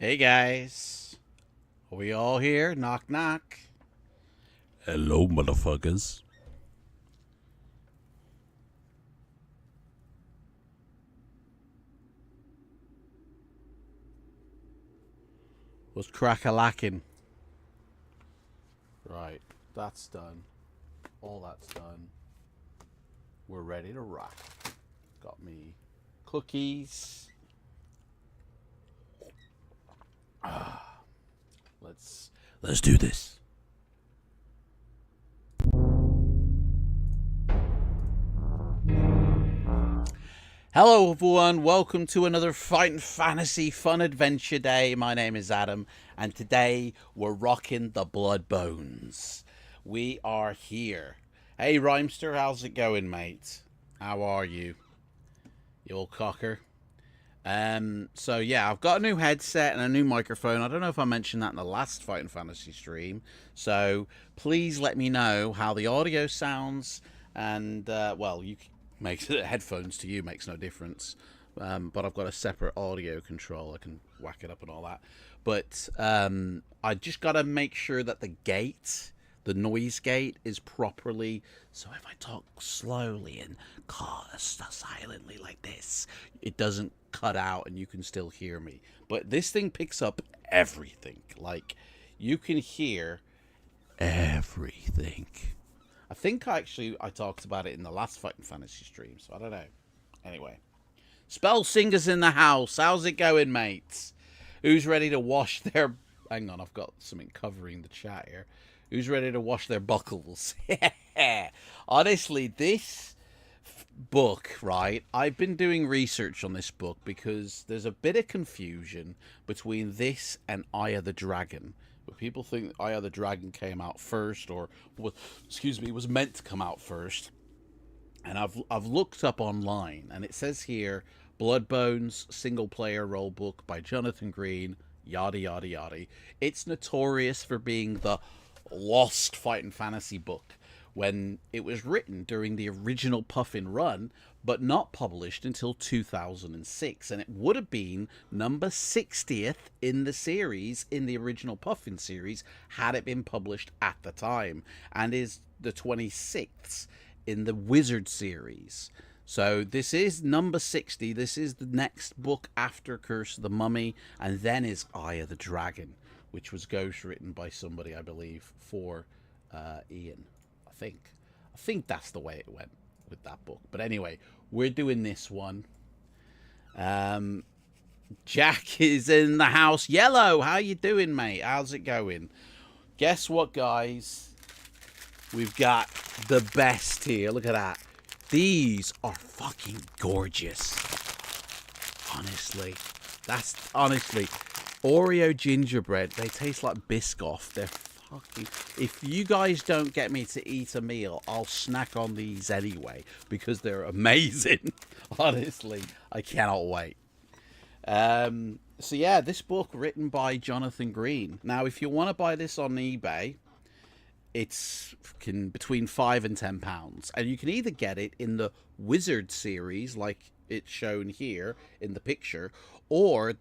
Hey guys, are we all here? Knock knock. Hello, motherfuckers. What's crack-a-lacking? Right, that's done. All that's done. We're ready to rock. Got me cookies. Let's do this. Hello everyone, welcome to another Fighting Fantasy Fun Adventure Day. My name is Adam, and today we're rocking the Bloodbones. We are here. Hey Rhymester, how's it going, mate? How are you? You old cocker. So yeah, I've got a new headset and a new microphone. I don't know if I mentioned that in the last Fighting Fantasy stream. So please let me know how the audio sounds. And well, you makes headphones to you makes no difference. But I've got a separate audio control. I can whack it up and all that. But I just got to make sure that the gate, the noise gate, is properly. So if I talk slowly and silently like this, it doesn't cut out and you can still hear me. But this thing picks up everything. Like, you can hear everything. I think I talked about it in the last Fighting Fantasy stream, so I don't know. Anyway, Spell Singer's in the house. How's it going, mates? Who's ready to wash their... Hang on, I've got something covering the chat here. Who's ready to wash their buckles? Honestly, this book, right? I've been doing research on this book because there's a bit of confusion between this and Eye of the Dragon. But people think Eye of the Dragon came out first, or was meant to come out first. And I've looked up online, and it says here, Bloodbones single player role book by Jonathan Green, yada yada yada. It's notorious for being the lost Fighting Fantasy book when it was written during the original Puffin run, but not published until 2006, and it would have been number 60th in the series, in the original Puffin series, had it been published at the time, and is the 26th in the Wizard series. So this is number 60. This is the next book after Curse of the Mummy, and then is Eye of the Dragon, which was ghost written by somebody, I believe, for Ian. I think that's the way it went with that book. But anyway, we're doing this one. Jack is in the house. Yellow, how you doing, mate? How's it going? Guess what, guys? We've got the best here. Look at that. These are fucking gorgeous. Honestly. That's honestly Oreo gingerbread. They taste like Biscoff. They're fucking... If you guys don't get me to eat a meal, I'll snack on these anyway, because they're amazing. Honestly, I cannot wait. So yeah, this book written by Jonathan Green. Now, if you want to buy this on eBay, it's between £5 and £10, and you can either get it in the Wizard series, like it's shown here in the picture, or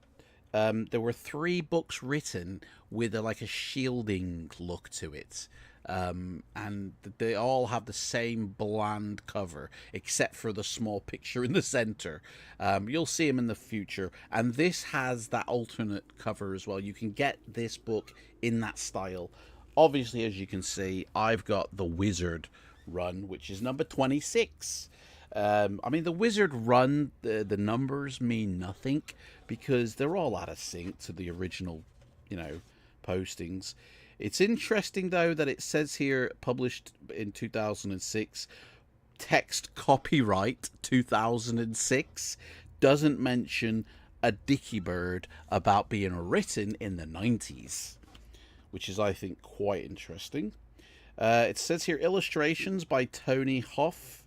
there were 3 books written with like a shielding look to it, and they all have the same bland cover except for the small picture in the center. You'll see them in the future, and this has that alternate cover as well. You can get this book in that style. Obviously, as you can see, I've got the Wizard run, which is number 26. I mean, the Wizard run, the numbers mean nothing because they're all out of sync to the original, postings. It's interesting, though, that it says here, published in 2006, text copyright 2006, doesn't mention a dicky bird about being written in the 90s. Which is, I think, quite interesting. It says here, illustrations by Tony Hoff.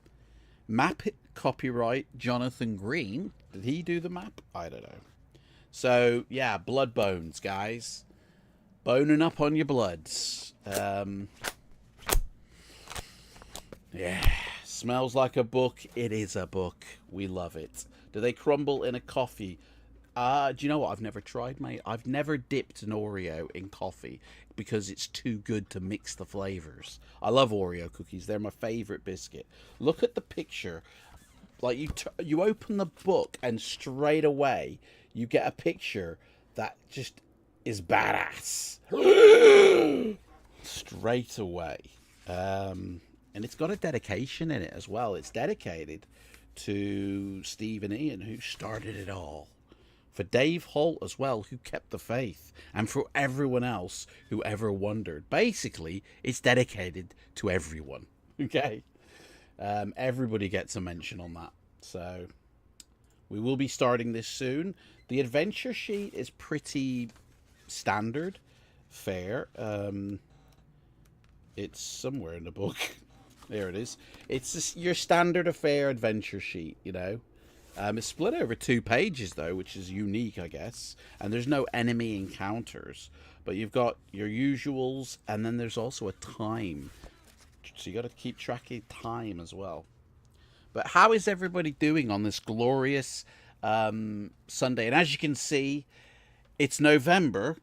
Map copyright Jonathan Green. Did he do the map? I don't know. So, yeah, Bloodbones, guys. Boning up on your bloods. Yeah, smells like a book. It is a book. We love it. Do they crumble in a coffee? Do you know what? I've never tried, mate. I've never dipped an Oreo in coffee because it's too good to mix the flavors. I love Oreo cookies. They're my favorite biscuit. Look at the picture. Like, you open the book and straight away you get a picture that just is badass. Straight away. And it's got a dedication in it as well. It's dedicated to Steve and Ian, who started it all. For Dave Holt as well, who kept the faith. And for everyone else who ever wondered. Basically, it's dedicated to everyone. Okay? Everybody gets a mention on that. So, we will be starting this soon. The adventure sheet is pretty standard. Fair. It's somewhere in the book. There it is. It's just your standard affair adventure sheet, you know. It's split over 2 pages, though, which is unique, I guess. And there's no enemy encounters. But you've got your usuals, and then there's also a time. So you got to keep track of time as well. But how is everybody doing on this glorious Sunday? And as you can see, it's November,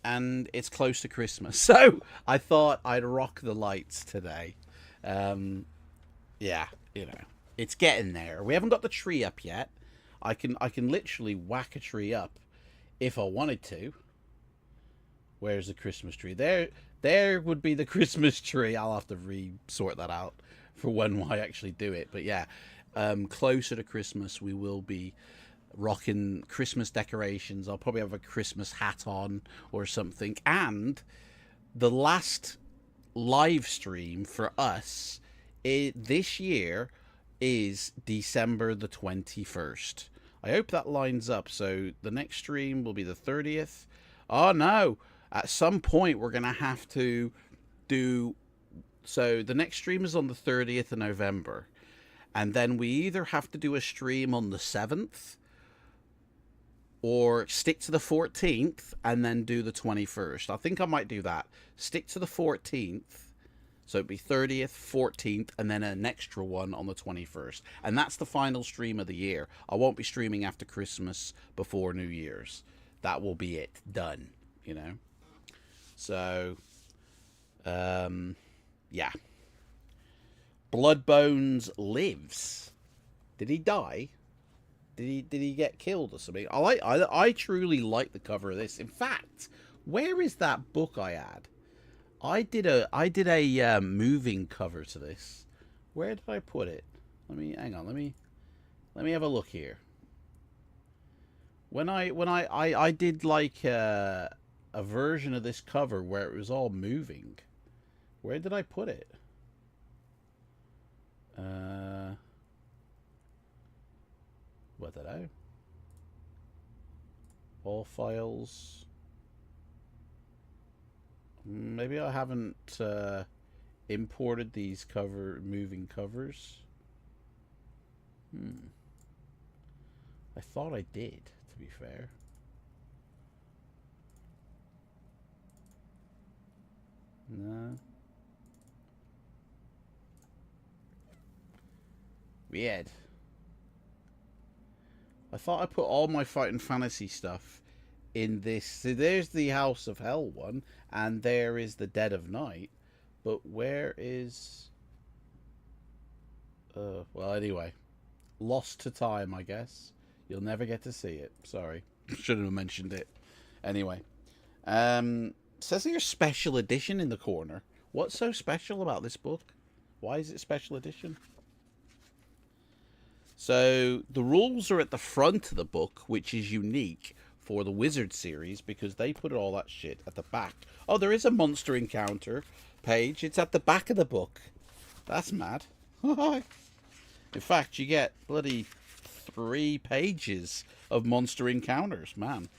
and it's close to Christmas. So I thought I'd rock the lights today. Yeah, you know, it's getting there. We haven't got the tree up yet. I can literally whack a tree up if I wanted to. Where's the Christmas tree? There would be the Christmas tree. I'll have to sort that out for when I actually do it. But yeah, closer to Christmas, we will be rocking Christmas decorations. I'll probably have a Christmas hat on or something. And the last live stream for us this year is December the 21st. I hope that lines up. So the next stream will be the 30th. Oh no, at some point we're gonna have to do, so the next stream is on the 30th of November, and then we either have to do a stream on the 7th or stick to the 14th and then do the 21st. I think I might do that. Stick to the 14th. So it'd be 30th, 14th, and then an extra one on the 21st. And that's the final stream of the year. I won't be streaming after Christmas before New Year's. That will be it. Done. You know? So, yeah. Bloodbones lives. Did he die? Did he get killed or something? I truly like the cover of this. In fact, where is that book I had? I did a moving cover to this. Where did I put it? Hang on. Let me have a look here. When I did like a version of this cover where it was all moving. Where did I put it? What did I? All files. Maybe I haven't imported these moving covers. I thought I did, to be fair. No. Weird. I thought I put all my Fighting Fantasy stuff in this. So there's the House of Hell one, and there is the Dead of Night. But where is... well, anyway. Lost to time, I guess. You'll never get to see it. Sorry. Shouldn't have mentioned it. Anyway. Says here special edition in the corner. What's so special about this book? Why is it special edition? So, the rules are at the front of the book, which is unique for the Wizard series, because they put all that shit at the back. Oh, there is a monster encounter page. It's at the back of the book. That's mad. In fact, you get bloody 3 pages of monster encounters. Man.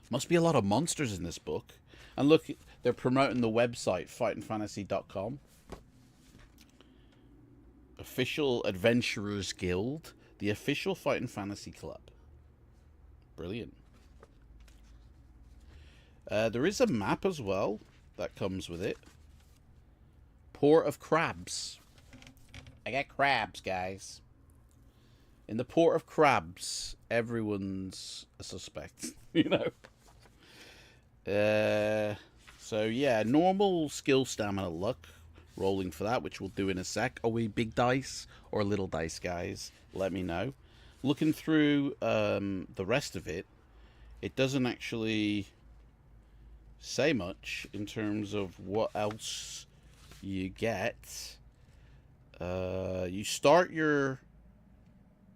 Must be a lot of monsters in this book. And look, they're promoting the website, fightingfantasy.com. Official Adventurers Guild, the official Fighting Fantasy Club. Brilliant. There is a map as well that comes with it. Port of Crabs. I got crabs, guys. In the Port of Crabs, everyone's a suspect, you know. So yeah, normal skill, stamina, luck. Rolling for that, which we'll do in a sec. Are we big dice or little dice, guys? Let me know. Looking through the rest of it, it doesn't actually say much in terms of what else you get. You start your...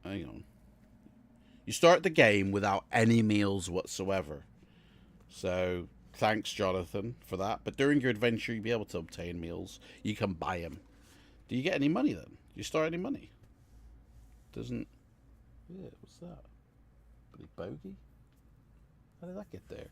Hang on. You start the game without any meals whatsoever. So, thanks, Jonathan, for that. But during your adventure, you'll be able to obtain meals. You can buy them. Do you get any money, then? Do you start any money? Doesn't... Yeah, what's that? Bloody bogey? How did that get there?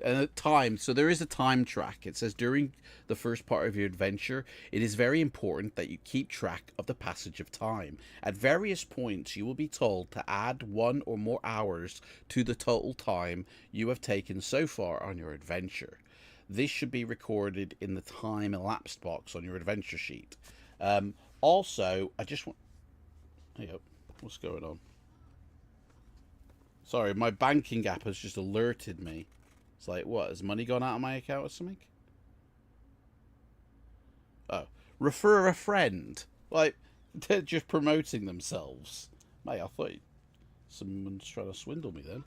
And time, so there is a time track. It says during the first part of your adventure, it is very important that you keep track of the passage of time. At various points, you will be told to add 1 or more hours to the total time you have taken so far on your adventure. This should be recorded in the time elapsed box on your adventure sheet. Also, I just want... Hey up, what's going on? Sorry, my banking app has just alerted me. It's like, what, has money gone out of my account or something? Oh, refer a friend. Like, they're just promoting themselves. Mate, I thought someone's trying to swindle me then.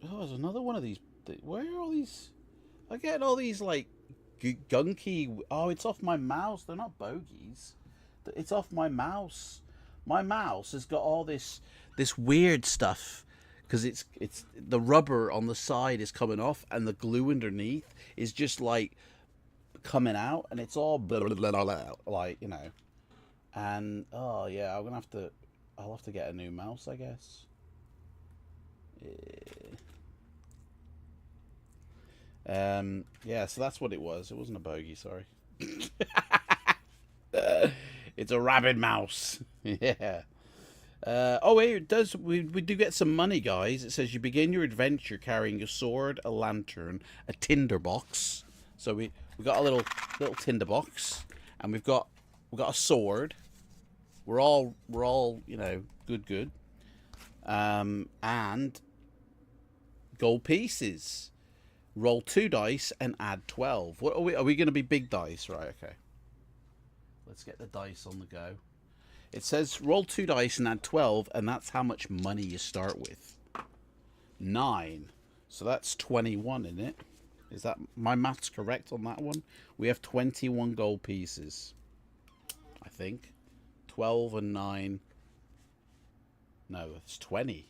Oh, there's another one of these. Where are all these? I get all these, like, gunky... Oh, it's off my mouse. They're not bogeys. It's off my mouse. My mouse has got all this weird stuff. Because it's the rubber on the side is coming off, and the glue underneath is just like coming out, and it's all blah, blah, blah, blah, like, you know. And oh yeah, I'll have to get a new mouse, I guess. Yeah, so that's what it was. It wasn't a bogey, sorry. It's a rabid mouse. Yeah. Oh, wait, it does. We do get some money, guys. It says you begin your adventure carrying a sword, a lantern, a tinder box. So we got a little tinder box, and we've got a sword. We're all you know, good. And gold pieces. Roll 2 dice and add 12. What are we? Are we going to be big dice? Right. Okay. Let's get the dice on the go. It says roll 2 dice and add 12, and that's how much money you start with. 9. So that's 21 in it. Is that my maths correct on that one? We have 21 gold pieces. I think. 12 and 9. No, it's 20.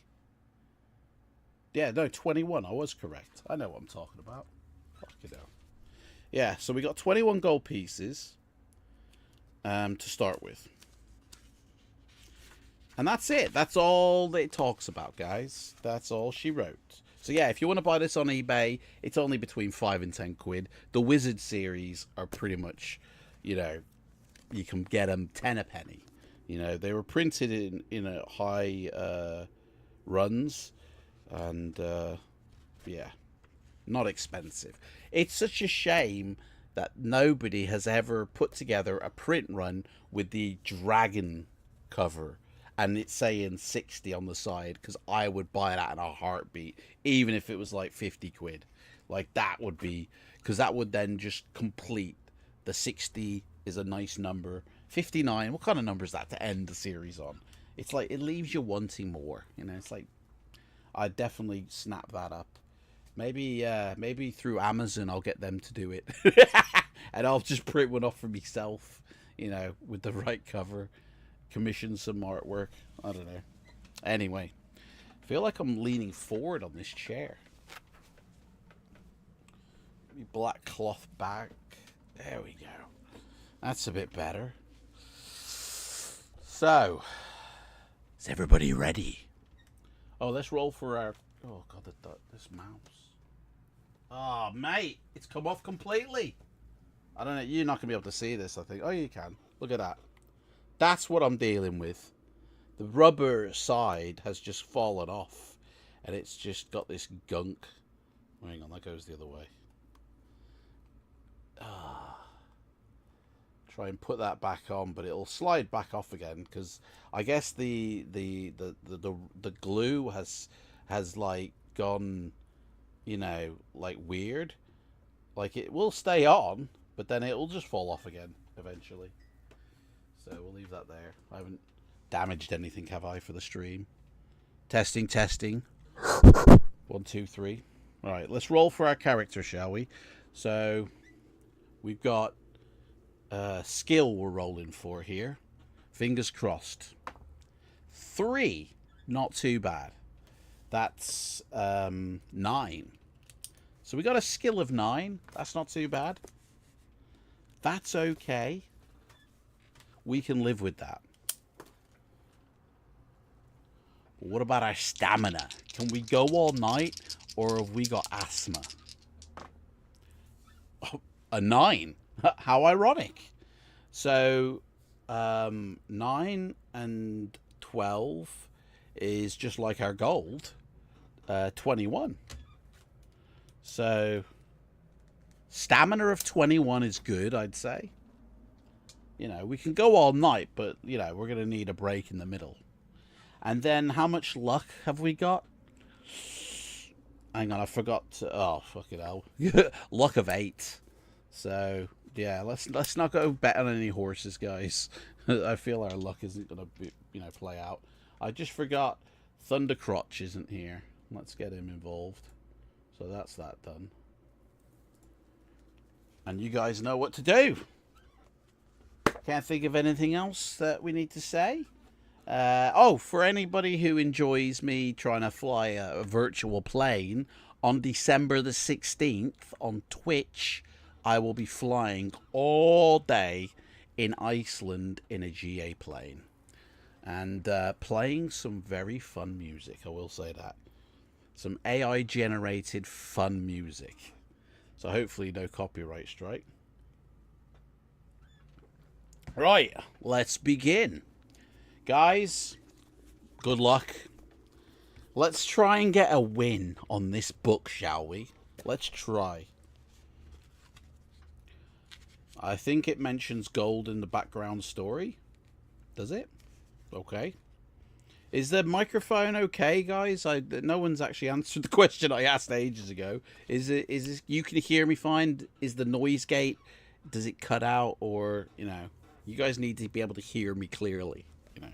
Yeah, no, 21. I was correct. I know what I'm talking about. Fuck it out. Yeah, so we got 21 gold pieces to start with. And that's it. That's all that it talks about, guys. That's all she wrote. So yeah, if you want to buy this on eBay, it's only between 5 and 10 quid. The Wizard series are pretty much, you know, you can get them 10 a penny. You know, they were printed in a high runs, and yeah, not expensive. It's such a shame that nobody has ever put together a print run with the dragon cover and it's saying 60 on the side, because I would buy that in a heartbeat, even if it was like 50 quid. Like, that would be, because that would then just complete the 60 is a nice number. 59, what kind of number is that to end the series on? It's like, it leaves you wanting more, you know. It's like, I'd definitely snap that up. Maybe through Amazon I'll get them to do it. And I'll just print one off for myself, you know, with the right cover. Commission some artwork. I don't know. Anyway, I feel like I'm leaning forward on this chair. Maybe black cloth back. There we go. That's a bit better. So, is everybody ready? Oh, let's roll for our... Oh, God, this mouse. Oh, mate, it's come off completely. I don't know. You're not going to be able to see this, I think. Oh, you can. Look at that. That's what I'm dealing with. The rubber side has just fallen off. And it's just got this gunk. Hang on, that goes the other way. Try and put that back on, but it'll slide back off again because I guess the glue has like gone, you know, like weird. Like it will stay on, but then it'll just fall off again eventually. So we'll leave that there. I haven't damaged anything, have I, for the stream? Testing, testing. 1, 2, 3. All right, let's roll for our character, shall we? So we've got skill we're rolling for here. Fingers crossed. 3, not too bad. That's 9. So we got a skill of 9. That's not too bad. That's okay. We can live with that. But what about our stamina? Can we go all night, or have we got asthma? Oh, a 9. How ironic. So 9 and 12 is just like our gold. 21. So stamina of 21 is good, I'd say. You know, we can go all night, but, you know, we're going to need a break in the middle. And then how much luck have we got? Hang on, I forgot to... Oh, fucking hell. Luck of 8. So, yeah, let's not go bet on any horses, guys. I feel our luck isn't going to, you know, play out. I just forgot Thundercrotch isn't here. Let's get him involved. So that's that done. And you guys know what to do. Can't think of anything else that we need to say. Oh, for anybody who enjoys me trying to fly a virtual plane, on December the 16th on Twitch, I will be flying all day in Iceland in a GA plane. And playing some very fun music, I will say that. Some AI-generated fun music. So hopefully no copyright strike. Right, let's begin. Guys, good luck. Let's try and get a win on this book, shall we? Let's try. I think it mentions gold in the background story. Does it? Okay. Is the microphone okay, guys? No one's actually answered the question I asked ages ago. Is this, you can hear me fine? Is the noise gate, does it cut out, or, you know, you guys need to be able to hear me clearly, you know.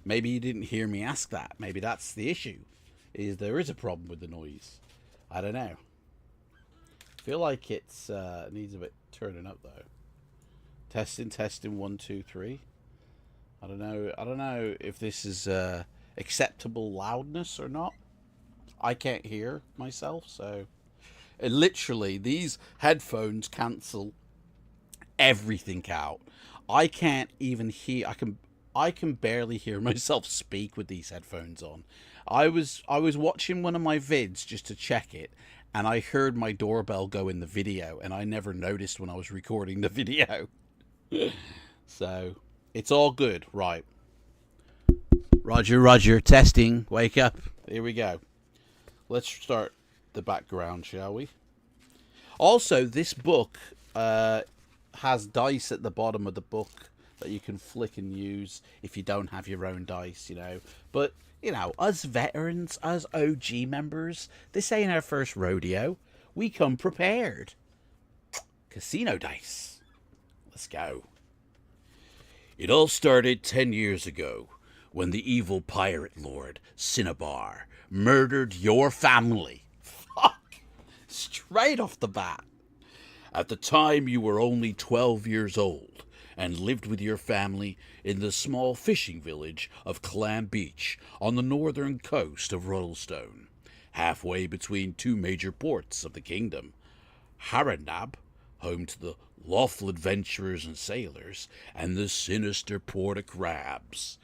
Maybe you didn't hear me ask that. Maybe that's the issue. There is a problem with the noise. I don't know. I feel like it's needs a bit turning up though. Testing 1, 2, 3. I don't know if this is acceptable loudness or not. I can't hear myself, so literally these headphones cancel everything out. I can't even hear. I can barely hear myself speak with these headphones on. I was watching one of my vids just to check it, and I heard my doorbell go in the video, and I never noticed when I was recording the video. So it's all good, right? Roger, Roger. Testing. Wake up. Here we go. Let's start the background, shall we? Also, this book has dice at the bottom of the book that you can flick and use if you don't have your own dice, you know. But, you know, us veterans, us OG members, this ain't our first rodeo. We come prepared. Casino dice. Let's go. It all started 10 years ago when the evil pirate lord, Cinnabar, murdered your family. Fuck! Straight off the bat. At the time, you were only 12 years old and lived with your family in the small fishing village of Clam Beach on the northern coast of Ruddlestone, halfway between two major ports of the kingdom, Harrenhab, home to the lawful adventurers and sailors, and the sinister Port of Crabs.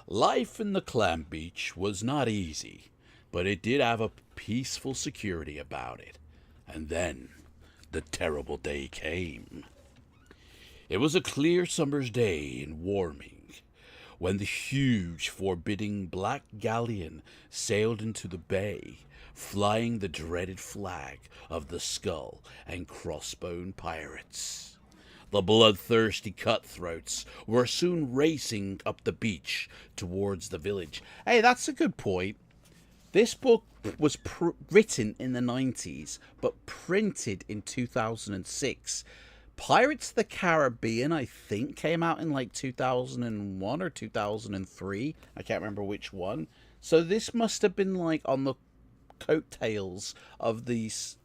Life in the Clam Beach was not easy, but it did have a peaceful security about it. And then the terrible day came. It was a clear summer's day and warming, when the huge, forbidding black galleon sailed into the bay, flying the dreaded flag of the Skull and Crossbone Pirates. The bloodthirsty cutthroats were soon racing up the beach towards the village. Hey, that's a good point. This book was written in the 90s, but printed in 2006. Pirates of the Caribbean, I think, came out in like 2001 or 2003. I can't remember which one. So this must have been like on the coattails of these,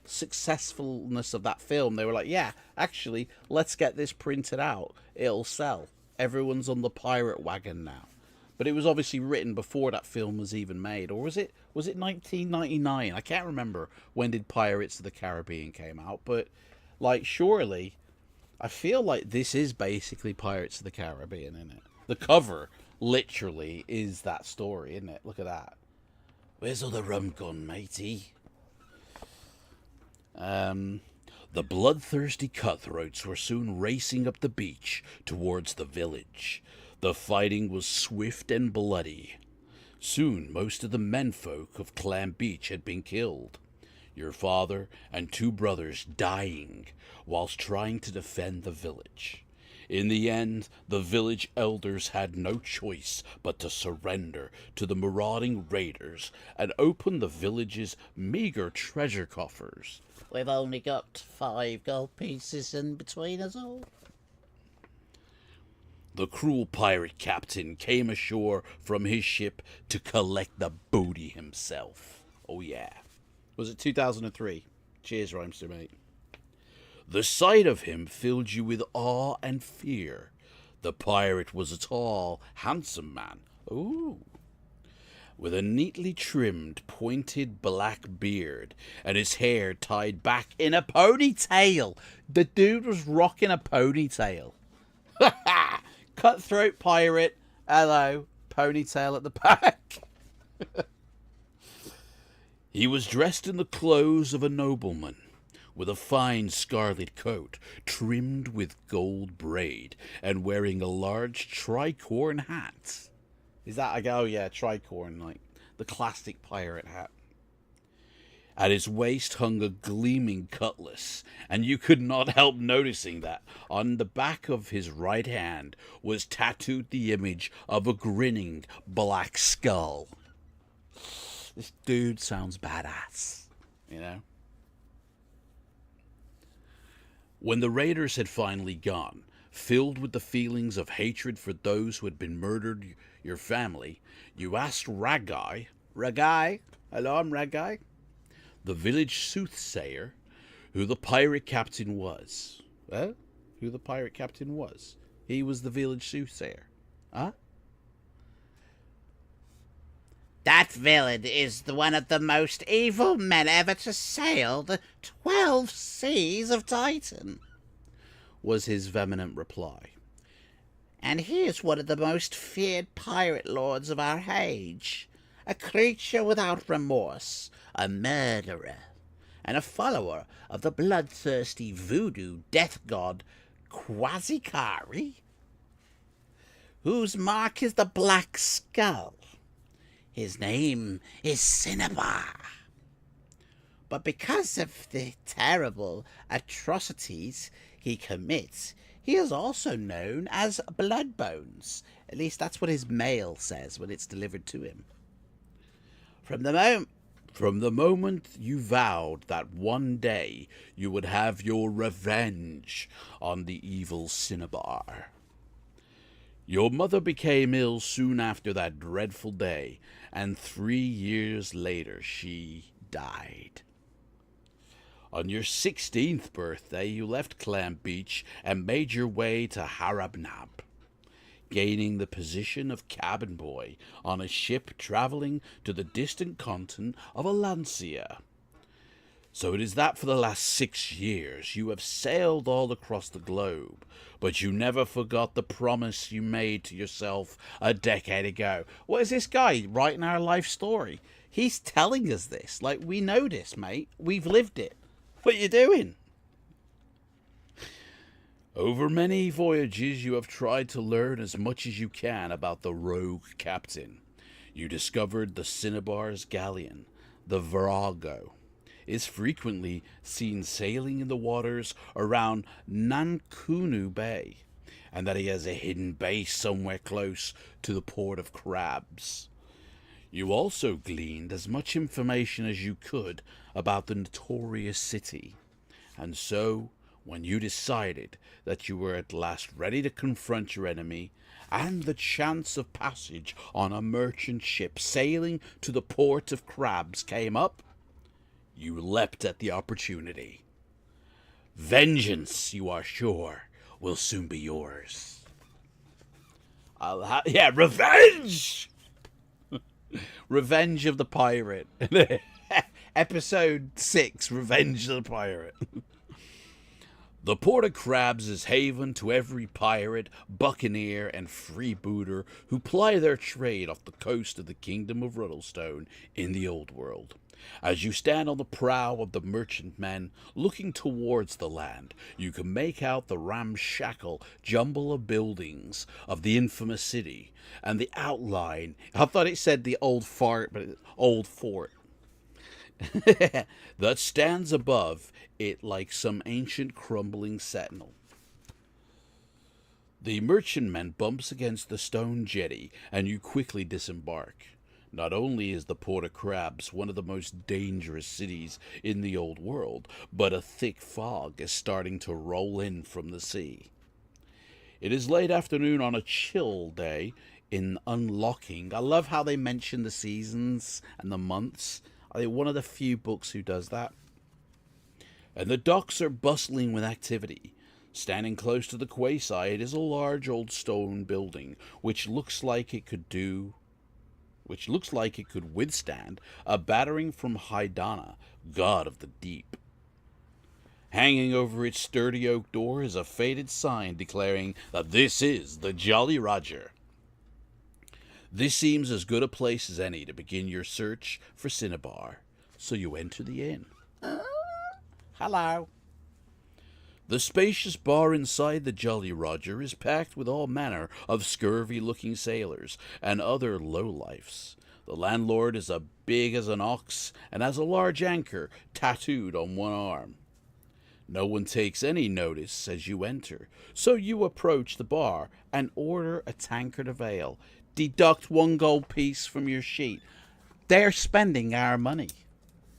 successfulness of that film. They were like, yeah, actually, let's get this printed out. It'll sell. Everyone's on the pirate wagon now. But it was obviously written before that film was even made. Or was it 1999? I can't remember when did Pirates of the Caribbean came out. But, surely, I feel like this is basically Pirates of the Caribbean, isn't it? The cover, literally, is that story, isn't it? Look at that. Where's all the rum gone, matey? The bloodthirsty cutthroats were soon racing up the beach towards the village. The fighting was swift and bloody. Soon most of the menfolk of Clam Beach had been killed. Your father and 2 brothers dying whilst trying to defend the village. In the end, the village elders had no choice but to surrender to the marauding raiders and open the village's meager treasure coffers. We've only got 5 gold pieces in between us all. The cruel pirate captain came ashore from his ship to collect the booty himself. Oh yeah. Was it 2003? Cheers, Rhymester, mate. The sight of him filled you with awe and fear. The pirate was a tall, handsome man. Ooh. With a neatly trimmed, pointed black beard and his hair tied back in a ponytail. The dude was rocking a ponytail. Ha ha! Cutthroat pirate. Hello. Ponytail at the back. He was dressed in the clothes of a nobleman, with a fine scarlet coat trimmed with gold braid and wearing a large tricorn hat. Is that, oh yeah, tricorn, like the classic pirate hat. At his waist hung a gleaming cutlass, and you could not help noticing that on the back of his right hand was tattooed the image of a grinning black skull. This dude sounds badass, When the raiders had finally gone, filled with the feelings of hatred for those who had been murdered your family, you asked Ragai, hello, I'm Ragai, the village soothsayer, who the pirate captain was. Who the pirate captain was? He was the village soothsayer. Huh? That villain is one of the most evil men ever to sail the 12 seas of Titan, was his vehement reply. And he is one of the most feared pirate lords of our age, a creature without remorse, a murderer, and a follower of the bloodthirsty voodoo death god Quasicari, whose mark is the black skull. His name is Cinnabar. But because of the terrible atrocities he commits, he is also known as Bloodbones. At least that's what his mail says when it's delivered to him. From the moment you vowed that one day you would have your revenge on the evil Cinnabar. Your mother became ill soon after that dreadful day, and 3 years later she died. On your 16th birthday, you left Clam Beach and made your way to Harabnab, gaining the position of cabin boy on a ship traveling to the distant continent of Alancia. So it is that for the last 6 years you have sailed all across the globe, but you never forgot the promise you made to yourself a decade ago. What is this guy writing our life story? He's telling us this. Like, we know this, mate. We've lived it. What are you doing? Over many voyages, you have tried to learn as much as you can about the rogue captain. You discovered the Cinnabar's galleon, the Virago. is frequently seen sailing in the waters around Nankunu Bay, and that he has a hidden base somewhere close to the port of Crabs. You also gleaned as much information as you could about the notorious city, and so, when you decided that you were at last ready to confront your enemy, and the chance of passage on a merchant ship sailing to the port of Crabs came up, you leapt at the opportunity. Vengeance, you are sure, will soon be yours. Revenge! Revenge of the Pirate. Episode 6, Revenge of the Pirate. The Port of Crabs is haven to every pirate, buccaneer, and freebooter who ply their trade off the coast of the Kingdom of Ruddlestone in the Old World. As you stand on the prow of the merchantman looking towards the land, you can make out the ramshackle jumble of buildings of the infamous city, and the outline, I thought it said the old fort, but it's old fort, that stands above it like some ancient crumbling sentinel. The merchantman bumps against the stone jetty, and you quickly disembark. Not only is the Port of Crabs one of the most dangerous cities in the Old World, but a thick fog is starting to roll in from the sea. It is late afternoon on a chill day in unlocking. I love how they mention the seasons and the months. Are they one of the few books who does that? And the docks are bustling with activity. Standing close to the quayside is a large old stone building, which looks like it could withstand a battering from Haidana, god of the deep. Hanging over its sturdy oak door is a faded sign declaring that this is the Jolly Roger. This seems as good a place as any to begin your search for Cinnabar, so you enter the inn. Hello. The spacious bar inside the Jolly Roger is packed with all manner of scurvy-looking sailors and other lowlifes. The landlord is as big as an ox and has a large anchor tattooed on one arm. No one takes any notice as you enter, so you approach the bar and order a tankard of ale. Deduct 1 gold piece from your sheet. They're spending our money.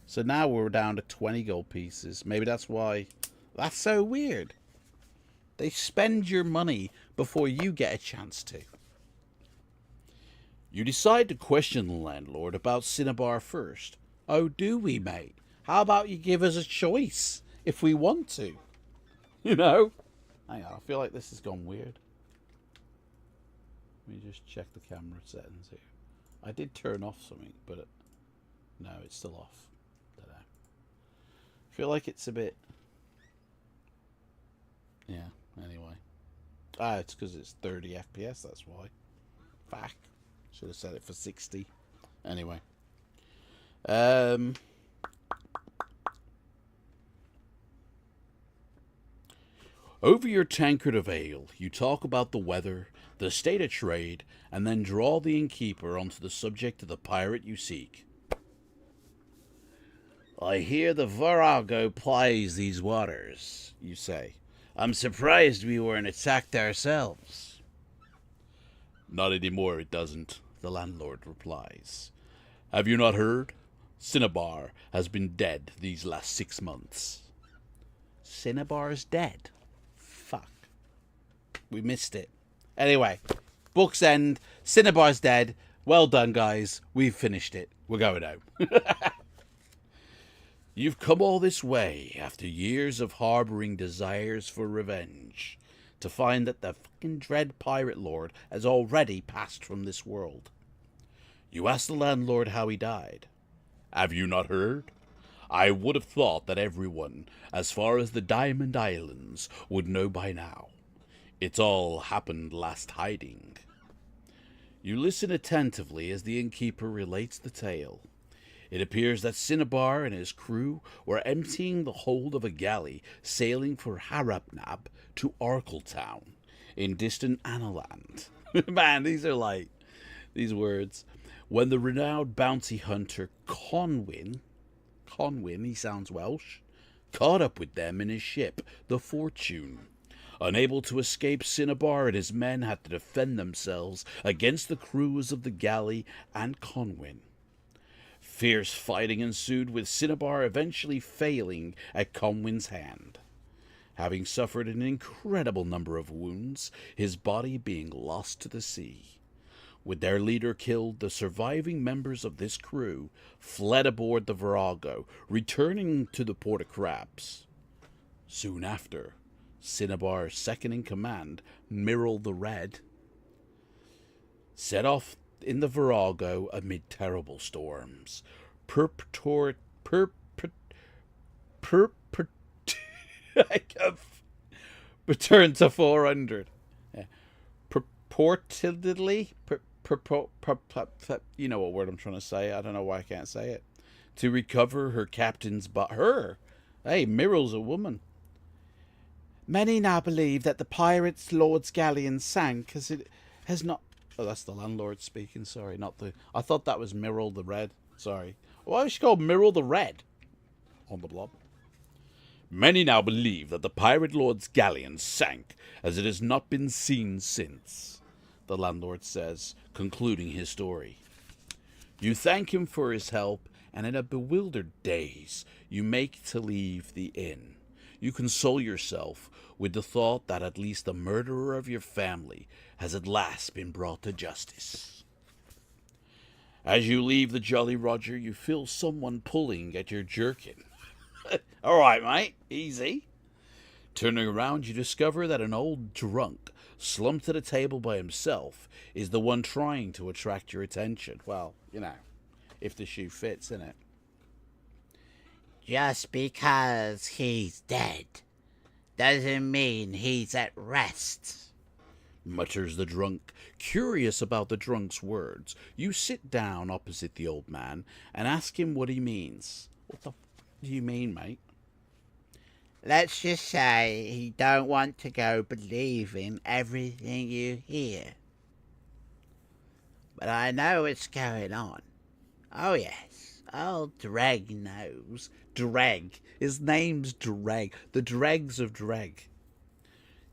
So now we're down to 20 gold pieces. Maybe that's why. That's so weird. They spend your money before you get a chance to. You decide to question the landlord about Cinnabar first. Oh, do we, mate? How about you give us a choice if we want to? You know? Hang on, I feel like this has gone weird. Let me just check the camera settings here. I did turn off something, but no, it's still off. Don't know. I feel like it's a bit... Yeah, anyway. It's because it's 30 FPS, that's why. Fuck. Should have set it for 60. Anyway. Over your tankard of ale, you talk about the weather, the state of trade, and then draw the innkeeper onto the subject of the pirate you seek. I hear the Virago plies these waters, you say. I'm surprised we weren't attacked ourselves. Not anymore, it doesn't, the landlord replies. Have you not heard? Cinnabar has been dead these last 6 months. Cinnabar's dead? Fuck. We missed it. Anyway, book's end. Cinnabar's dead. Well done, guys. We've finished it. We're going home. You've come all this way after years of harboring desires for revenge to find that the fucking dread pirate lord has already passed from this world. You ask the landlord how he died. Have you not heard? I would have thought that everyone, as far as the Diamond Islands, would know by now. It's all happened last hiding. You listen attentively as the innkeeper relates the tale. It appears that Cinnabar and his crew were emptying the hold of a galley sailing for Harapnab to Arkelltown in distant Analand. Man, these are like these words. When the renowned bounty hunter Conwyn, Conwyn, he sounds Welsh, caught up with them in his ship, the Fortune. Unable to escape, Cinnabar and his men had to defend themselves against the crews of the galley and Conwyn. Fierce fighting ensued, with Cinnabar eventually failing at Conwyn's hand. Having suffered an incredible number of wounds, his body being lost to the sea. With their leader killed, the surviving members of this crew fled aboard the Virago, returning to the Port of Crabs. Soon after, Cinnabar's second-in-command, Mirrol the Red, set off in the Virago amid terrible storms. Return to 400. Purportedly, you know what word I'm trying to say. I don't know why I can't say it. To recover her captain's her. Hey, Mirrol's a woman. Many now believe that the pirates' lord's galleon sank, as it has not. Oh, that's the landlord speaking. Sorry, not the. I thought that was Mirrol the Red. Sorry. Why is she called Mirrol the Red on the blob? Many now believe that the pirate lord's galleon sank, as it has not been seen since, the landlord says, concluding his story. You thank him for his help, and in a bewildered daze, you make to leave the inn. You console yourself with the thought that at least the murderer of your family has at last been brought to justice. As you leave the Jolly Roger, you feel someone pulling at your jerkin. All right, mate, easy. Turning around, you discover that an old drunk, slumped at a table by himself, is the one trying to attract your attention. Well, you know, if the shoe fits, innit? Just because he's dead doesn't mean he's at rest, mutters the drunk, curious about the drunk's words. You sit down opposite the old man and ask him what he means. What the do you mean, mate? Let's just say he don't want to go believing everything you hear. But I know what's going on. Oh yes, old Dreg knows. Dreg. His name's Dreg. The dregs of Dreg.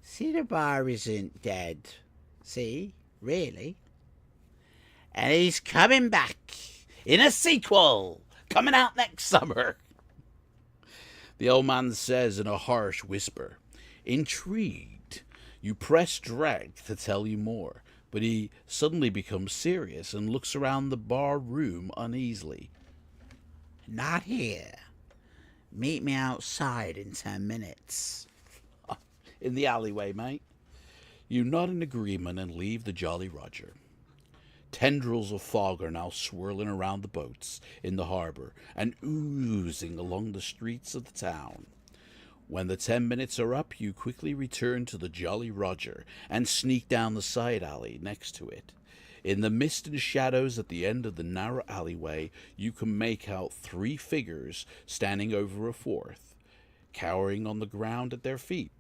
Cinnabar isn't dead. See? Really? And he's coming back in a sequel coming out next summer. The old man says in a harsh whisper. Intrigued, you press Dreg to tell you more, but he suddenly becomes serious and looks around the bar room uneasily. Not here. Meet me outside in 10 minutes. In the alleyway, mate. You nod in agreement and leave the Jolly Roger. Tendrils of fog are now swirling around the boats in the harbor and oozing along the streets of the town. When the 10 minutes are up, you quickly return to the Jolly Roger and sneak down the side alley next to it. In the mist and shadows at the end of the narrow alleyway, you can make out 3 figures standing over a 4th, cowering on the ground at their feet.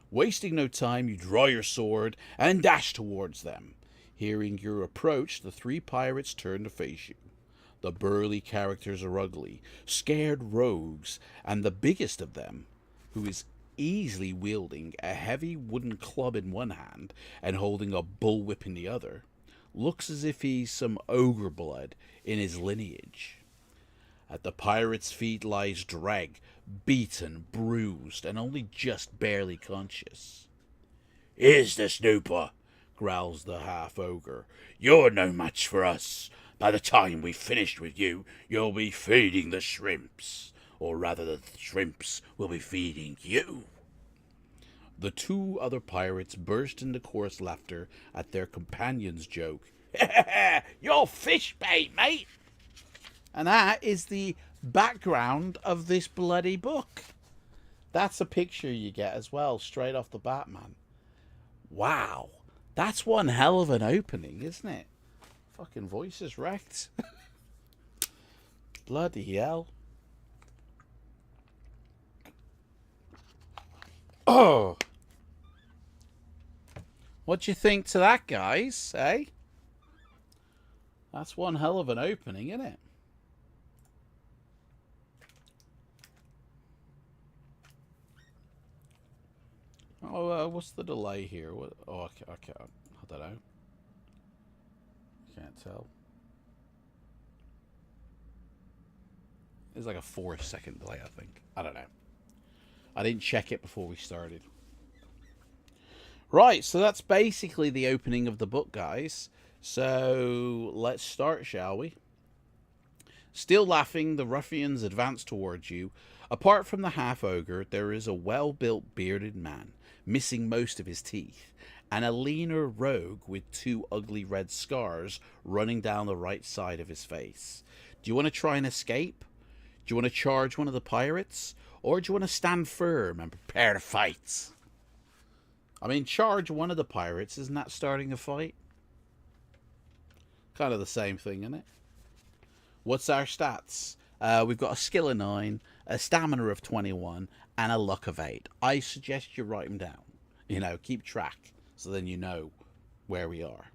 Wasting no time, you draw your sword and dash towards them. Hearing your approach, the 3 pirates turn to face you. The burly characters are ugly, scared rogues, and the biggest of them, who is easily wielding a heavy wooden club in one hand and holding a bullwhip in the other, looks as if he's some ogre blood in his lineage. At the pirate's feet lies Dreg, beaten, bruised, and only just barely conscious. Here's the snooper, growls the half-ogre. You're no match for us. By the time we've finished with you, you'll be feeding the shrimps. Or rather, the shrimps will be feeding you. The 2 other pirates burst into coarse laughter at their companion's joke. You're fish bait, mate. And that is the background of this bloody book. That's a picture you get as well, straight off the bat, man. Wow. That's one hell of an opening, isn't it? Fucking voice is wrecked. Bloody hell. Oh. What do you think to that, guys? Eh? That's one hell of an opening, isn't it? Oh, what's the delay here? What? Oh, I can't. I don't know. Can't tell. There's like a 4-second delay, I think. I don't know. I didn't check it before we started. Right, so that's basically the opening of the book, guys. So let's start, shall we? Still laughing, the ruffians advance towards you. Apart from the half-ogre, there is a well-built bearded man, missing most of his teeth, and a leaner rogue with 2 ugly red scars running down the right side of his face. Do you want to try and escape? Do you want to charge one of the pirates? Or do you want to stand firm and prepare to fight? I mean, charge one of the pirates, isn't that starting a fight? Kind of the same thing, isn't it? What's our stats? We've got a skill of 9, a stamina of 21, and a luck of 8. I suggest you write them down. You know, keep track, so then you know where we are.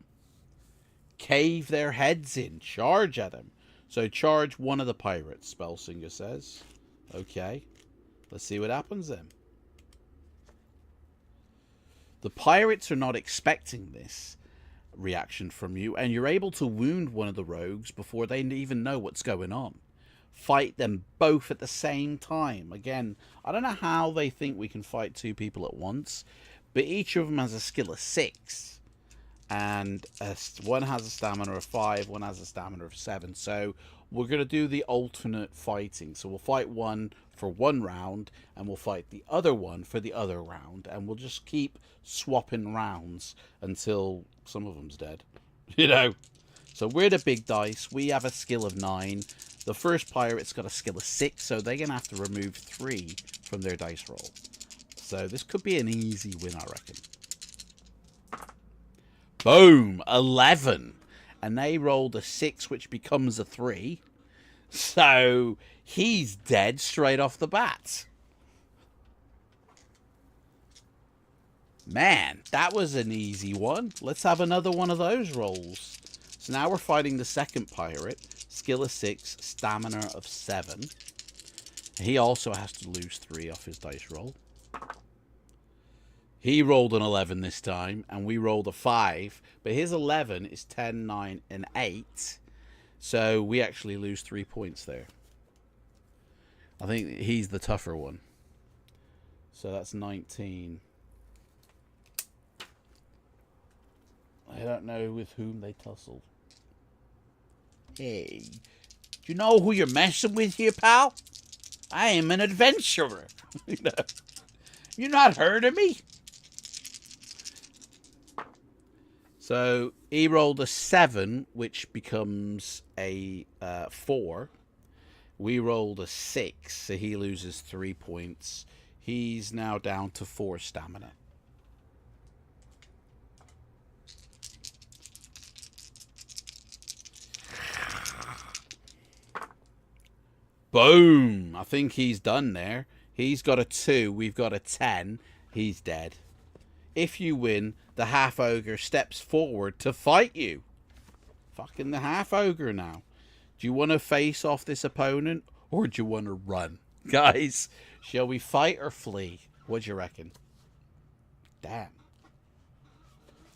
Cave their heads in. Charge at them. So charge one of the pirates, Spellsinger says. Okay. Let's see what happens then. The pirates are not expecting this reaction from you, and you're able to wound one of the rogues before they even know what's going on. Fight them both at the same time. Again, I don't know how they think we can fight 2 people at once, but each of them has a skill of 6. And one has a stamina of 5, one has a stamina of 7. So we're going to do the alternate fighting. So we'll fight one for 1 round, and we'll fight the other one for the other round. And we'll just keep swapping rounds until some of them's dead. You know? So we're the big dice. We have a skill of 9. The first pirate's got a skill of 6, so they're going to have to remove 3 from their dice roll. So this could be an easy win, I reckon. Boom! 11. And they rolled a 6, which becomes a 3. So he's dead straight off the bat. Man, that was an easy one. Let's have another one of those rolls. So now we're fighting the second pirate. Skill of 6, stamina of 7. He also has to lose 3 off his dice roll. He rolled an 11 this time, and we rolled a 5. But his 11 is 10, 9, and 8. So we actually lose 3 points there. I think he's the tougher one. So that's 19. I don't know with whom they tussled. Hey, do you know who you're messing with here, pal? I am an adventurer. You not heard of me? So he rolled a 7, which becomes a 4. We rolled a 6, so he loses 3 points. He's now down to 4 stamina. Boom! I think he's done there. He's got a 2. We've got a 10. He's dead. If you win, the half-ogre steps forward to fight you. Fucking the half-ogre now. Do you want to face off this opponent, or do you want to run? Guys, shall we fight or flee? What do you reckon? Damn.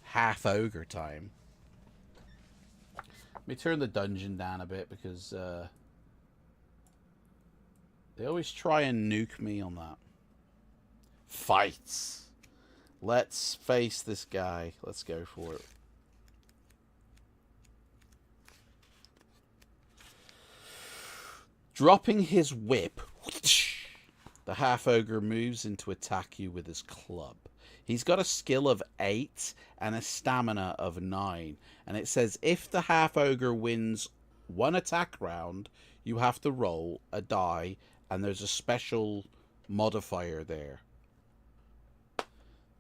Half-ogre time. Let me turn the dungeon down a bit, because they always try and nuke me on that. Fights. Let's face this guy. Let's go for it. Dropping his whip, the half-ogre moves in to attack you with his club. He's got a skill of 8 and a stamina of 9. And it says if the half-ogre wins 1 attack round, you have to roll a die, and there's a special modifier there.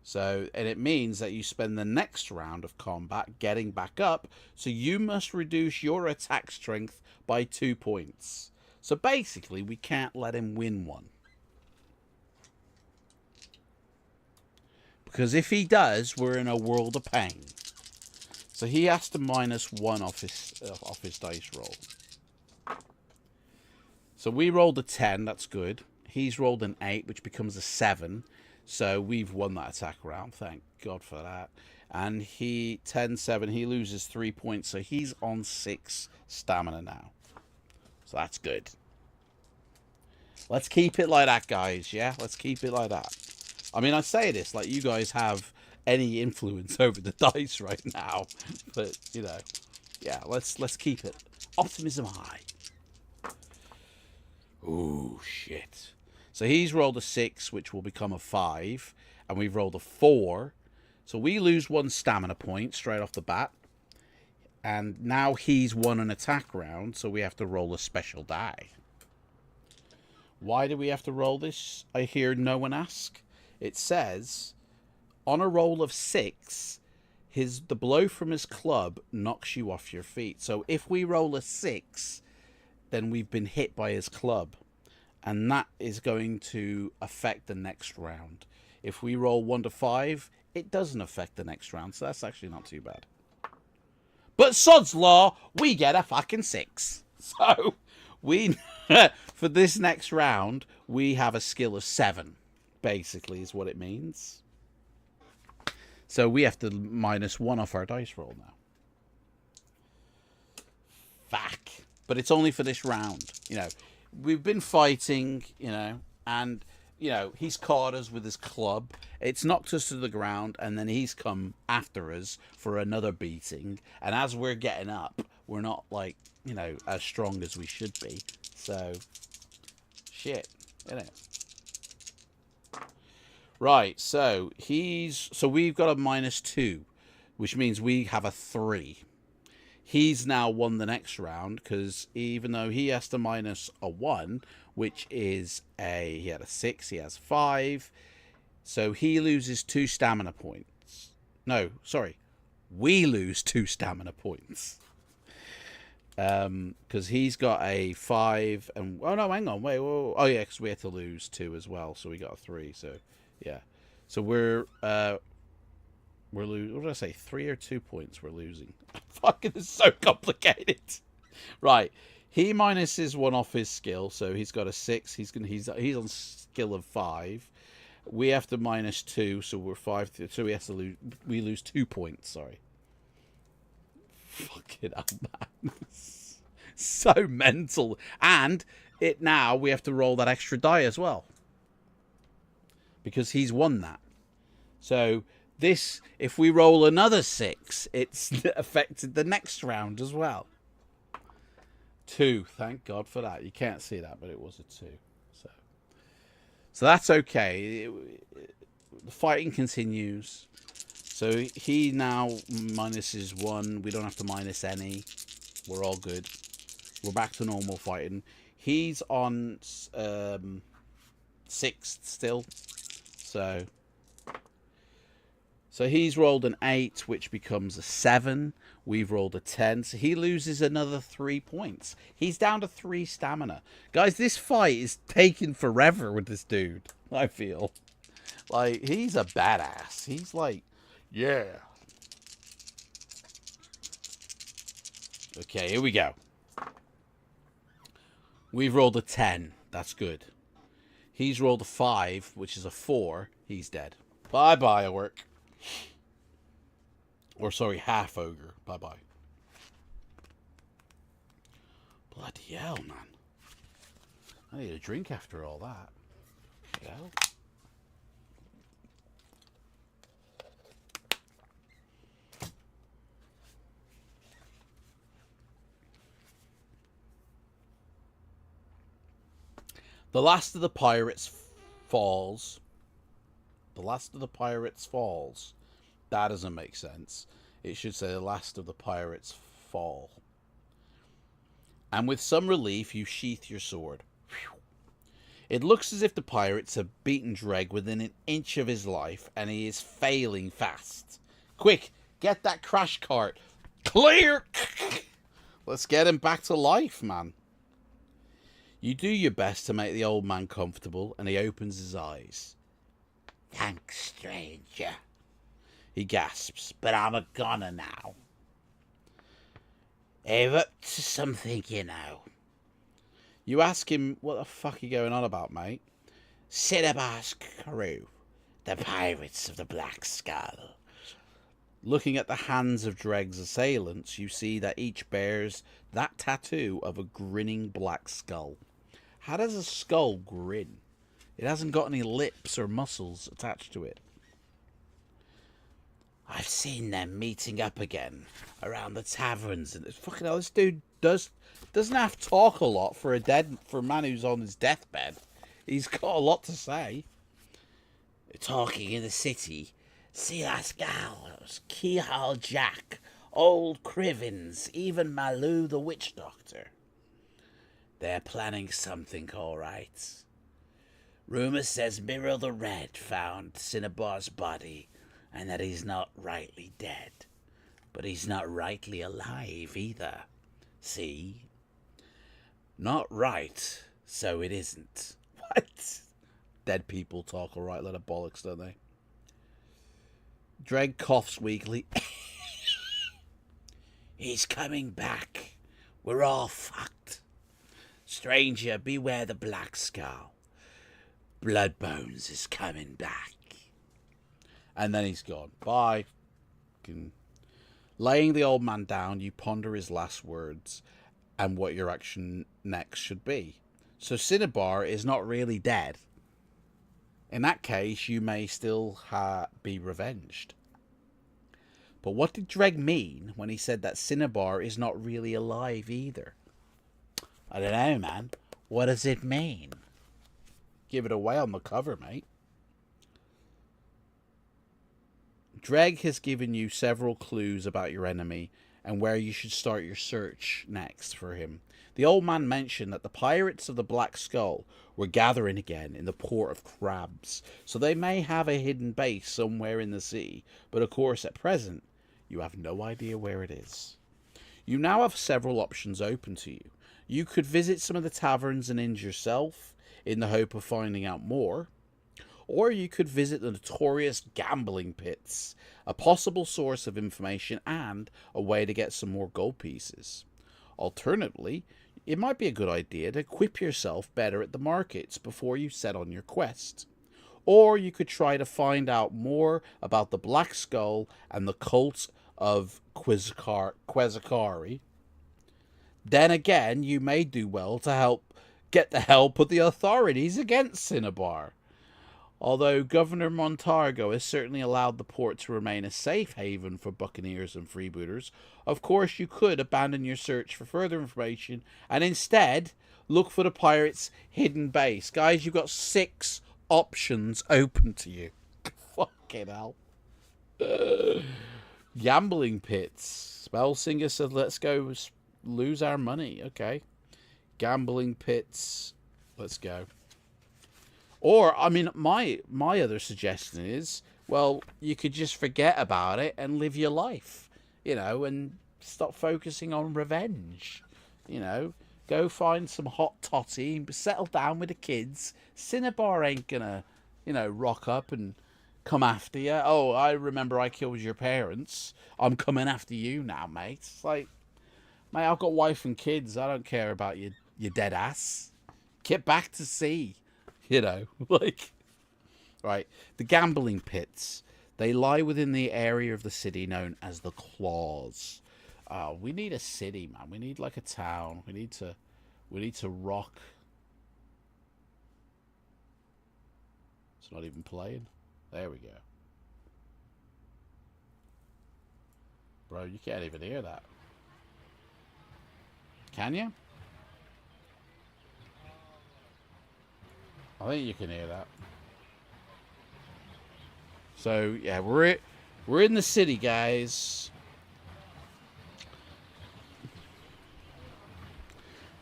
So, and it means that you spend the next round of combat getting back up, so you must reduce your attack strength by 2 points. So basically, we can't let him win one. Because if he does, we're in a world of pain. So he has to minus 1 off his dice roll. So we rolled a 10, that's good. He's rolled an 8, which becomes a 7. So we've won that attack round. Thank God for that. And he 10-7. He loses 3 points. So he's on 6 stamina now. So that's good. Let's keep it like that, guys. Yeah, let's keep it like that. I mean, I say this like you guys have any influence over the dice right now, but you know, yeah. Let's keep it optimism high. Ooh, shit. So he's rolled a 6, which will become a 5, and we've rolled a 4. So we lose 1 stamina point straight off the bat. And now he's won an attack round, so we have to roll a special die. Why do we have to roll this? I hear no one ask. It says, on a roll of 6, the blow from his club knocks you off your feet. So if we roll a 6, then we've been hit by his club. And that is going to affect the next round. If we roll 1 to 5, it doesn't affect the next round. So that's actually not too bad. But sod's law, we get a fucking 6. So we, for this next round, we have a skill of 7, basically, is what it means. So we have to -1 off our dice roll now. Fuck. But it's only for this round, you know. We've been fighting, you know, and, you know, he's caught us with his club. It's knocked us to the ground, and then he's come after us for another beating. And as we're getting up, we're not, like, you know, as strong as we should be. So, shit, innit? Right, so we've got a -2, which means we have a 3. He's now won the next round, because even though he has to -1, which is he had a 6, he has 5. So he loses 2 stamina points. No, sorry. We lose 2 stamina points. Because he's got a 5, and... Oh, no, hang on, wait, whoa. Oh, yeah, because we had to lose 2 as well, so we got a 3, so... Yeah. So we're losing... What did I say? 3 or 2 points we're losing. Fucking, it's so complicated. Right. He minuses 1 off his skill, so he's got a 6. He's on skill of 5. We have to -2, so we're 5. So we lose 2 points, sorry. Fucking hell, man. So mental. And now we have to roll that extra die as well. Because he's won that. So this, if we roll another 6, it's affected the next round as well. 2, thank God for that. You can't see that, but it was a 2. So that's okay. The fighting continues. So he now minuses 1. We don't have to minus any. We're all good. We're back to normal fighting. He's on 6th still. So he's rolled an 8, which becomes a 7. We've rolled a 10. So he loses another 3 points. He's down to 3 stamina. Guys, this fight is taking forever with this dude, I feel. Like, he's a badass. He's like, yeah. Okay, here we go. We've rolled a 10. That's good. He's rolled a 5, which is a 4. He's dead. Bye-bye, Orc. Or, sorry, half ogre. Bye-bye. Bloody hell, man. I need a drink after all that. Hell. The last of the pirates falls. The last of the pirates falls. That doesn't make sense. It should say the last of the pirates fall. And with some relief, you sheath your sword. Whew. It looks as if the pirates have beaten Dreg within an inch of his life, and he is failing fast. Quick, get that crash cart. Clear! Let's get him back to life, man. You do your best to make the old man comfortable, and he opens his eyes. Thanks, stranger. He gasps. But I'm a goner now. I'm up to something, you know. You ask him, what the fuck are you going on about, mate? Cinnabar's crew. The pirates of the Black Skull. Looking at the hands of Dreg's assailants, you see that each bears that tattoo of a grinning black skull. How does a skull grin? It hasn't got any lips or muscles attached to it. I've seen them meeting up again around the taverns. And fucking hell, this dude doesn't have to talk a lot for a man who's on his deathbed. He's got a lot to say. Talking in the city. See that gallows, Keyhole Jack, Old Crivens, even Malou the Witch Doctor. They're planning something, all right. Rumour says Mirror the Red found Cinnabar's body, and that he's not rightly dead. But he's not rightly alive either. See? Not right, so it isn't. What? Dead people talk alright, lot of bollocks, don't they? Dreg coughs weakly. He's coming back. We're all fucked. Stranger, beware the Black Skull. Bloodbones is coming back. And then he's gone. Bye. Laying the old man down, you ponder his last words and what your action next should be. So Cinnabar is not really dead. In that case, you may still be revenged. But what did Dreg mean when he said that Cinnabar is not really alive either? I don't know, man. What does it mean? Give it away on the cover, mate. Dreg has given you several clues about your enemy and where you should start your search next for him. The old man mentioned that the pirates of the Black Skull were gathering again in the port of Crabs, so they may have a hidden base somewhere in the sea, but of course at present you have no idea where it is. You now have several options open to you. You could visit some of the taverns and inns yourself in the hope of finding out more, or you could visit the notorious gambling pits, a possible source of information and a way to get some more gold pieces. Alternatively, it might be a good idea to equip yourself better at the markets before you set on your quest. Or you could try to find out more about the Black Skull and the cult of Quezzicari. Then again, you may do well to get the help of the authorities against Cinnabar. Although Governor Montargo has certainly allowed the port to remain a safe haven for buccaneers and freebooters, of course you could abandon your search for further information and instead look for the pirates' hidden base. Guys, you've got 6 options open to you. Fucking hell. Gambling pits. Spellsinger said, let's go lose our money. Okay. Gambling pits. Let's go. Or, I mean, my other suggestion is, well, you could just forget about it and live your life, you know, and stop focusing on revenge. You know, go find some hot toddy and settle down with the kids. Cinnabar ain't gonna, you know, rock up and come after you. Oh, I remember I killed your parents. I'm coming after you now, mate. It's like, mate, I've got wife and kids. I don't care about you dead ass. Get back to sea. You know, like, right. The gambling pits, they lie within the area of the city known as the Claws. We need a city, man. We need like a town. We need to rock. It's not even playing. There we go. Bro, you can't even hear that. Can you? I think you can hear that. So yeah, we're in the city, guys.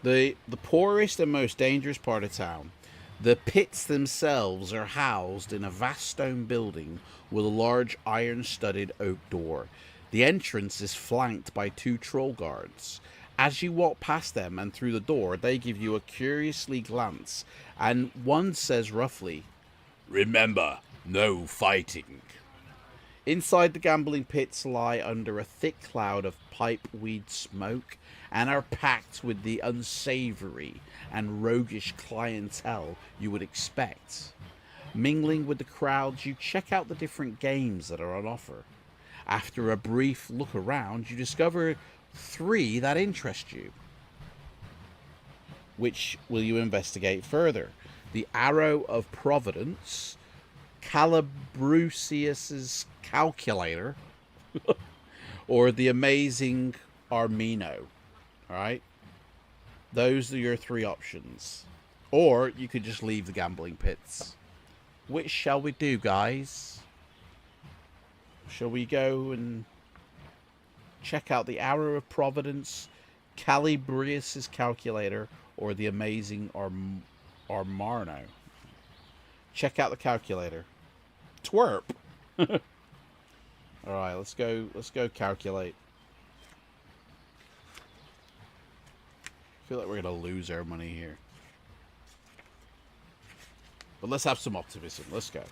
The poorest and most dangerous part of town. The pits themselves are housed in a vast stone building with a large iron-studded oak door. The entrance is flanked by 2 troll guards. As you walk past them and through the door, they give you a curiously glance, and one says roughly, "Remember, no fighting." Inside the gambling pits lie under a thick cloud of pipeweed smoke and are packed with the unsavory and roguish clientele you would expect. Mingling with the crowds, you check out the different games that are on offer. After a brief look around, you discover 3 that interest you. Which will you investigate further? The Arrow of Providence, Calabrucius's Calculator, or the Amazing Armino. Alright? Those are your 3 options. Or you could just leave the gambling pits. Which shall we do, guys? Shall we go and check out the Arrow of Providence, Calabrius's Calculator, or the Amazing Armano? Check out the calculator. Twerp. Alright, let's go calculate. I feel like we're gonna lose our money here. But let's have some optimism. Let's go.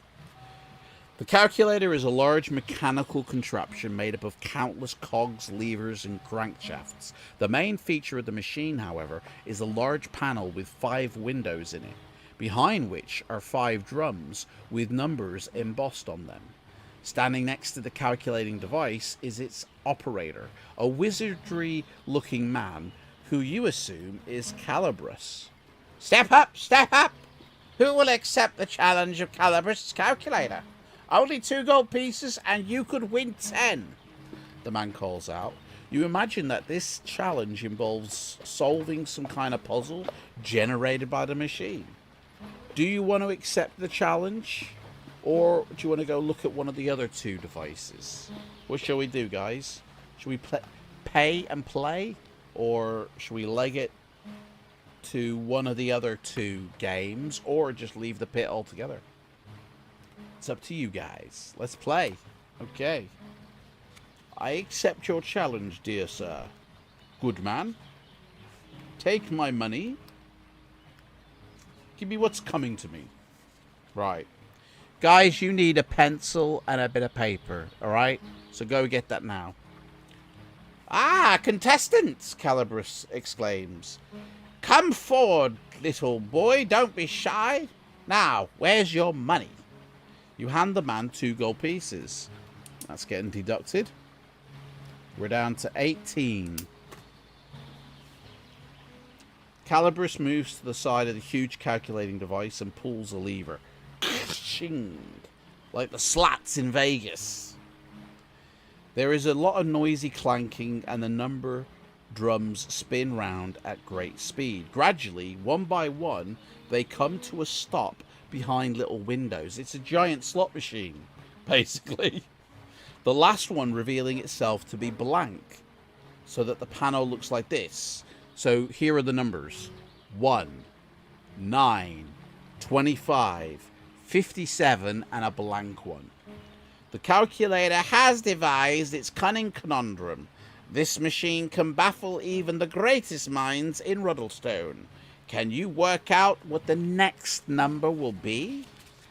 The calculator is a large mechanical contraption made up of countless cogs, levers, and crankshafts. The main feature of the machine, however, is a large panel with 5 windows in it, behind which are 5 drums with numbers embossed on them. Standing next to the calculating device is its operator, a wizardry-looking man who you assume is Calabrus. Step up, step up! Who will accept the challenge of Calabrus' calculator? Only 2 gold pieces and you could win 10. The man calls out. You imagine that this challenge involves solving some kind of puzzle generated by the machine. Do you want to accept the challenge? Or do you want to go look at one of the other 2 devices? What shall we do, guys? Should we pay and play? Or should we leg it to one of the other 2 games? Or just leave the pit altogether? It's up to you guys. Let's play. Okay. I accept your challenge, dear sir. Good man. Take my money. Give me what's coming to me. Right. Guys, you need a pencil and a bit of paper, alright? So go get that now. Ah, contestants, Calabrus exclaims. Come forward, little boy, don't be shy. Now, where's your money? You hand the man 2 gold pieces. That's getting deducted. We're down to 18. Calabrus moves to the side of the huge calculating device and pulls a lever. Ching! Like the slats in Vegas. There is a lot of noisy clanking and the number drums spin round at great speed. Gradually, one by one, they come to a stop behind little windows. It's a giant slot machine, basically. The last one revealing itself to be blank, so that the panel looks like this. So here are the numbers. 1, 9, 25, 57, and a blank one. The calculator has devised its cunning conundrum. This machine can baffle even the greatest minds in Ruddlestone. Can you work out what the next number will be?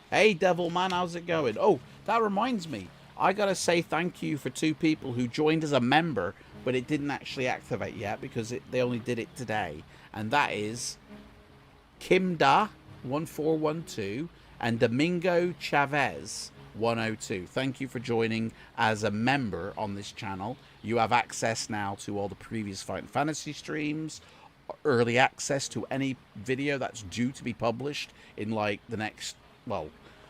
Hey, Devil Man, how's it going? Oh, that reminds me. I gotta say thank you for 2 people who joined as a member, but it didn't actually activate yet because they only did it today. And that is Kimda1412 and Domingo Chavez 102. Thank you for joining as a member on this channel. You have access now to all the previous Fight and Fantasy streams, early access to any video that's due to be published in like the next, well,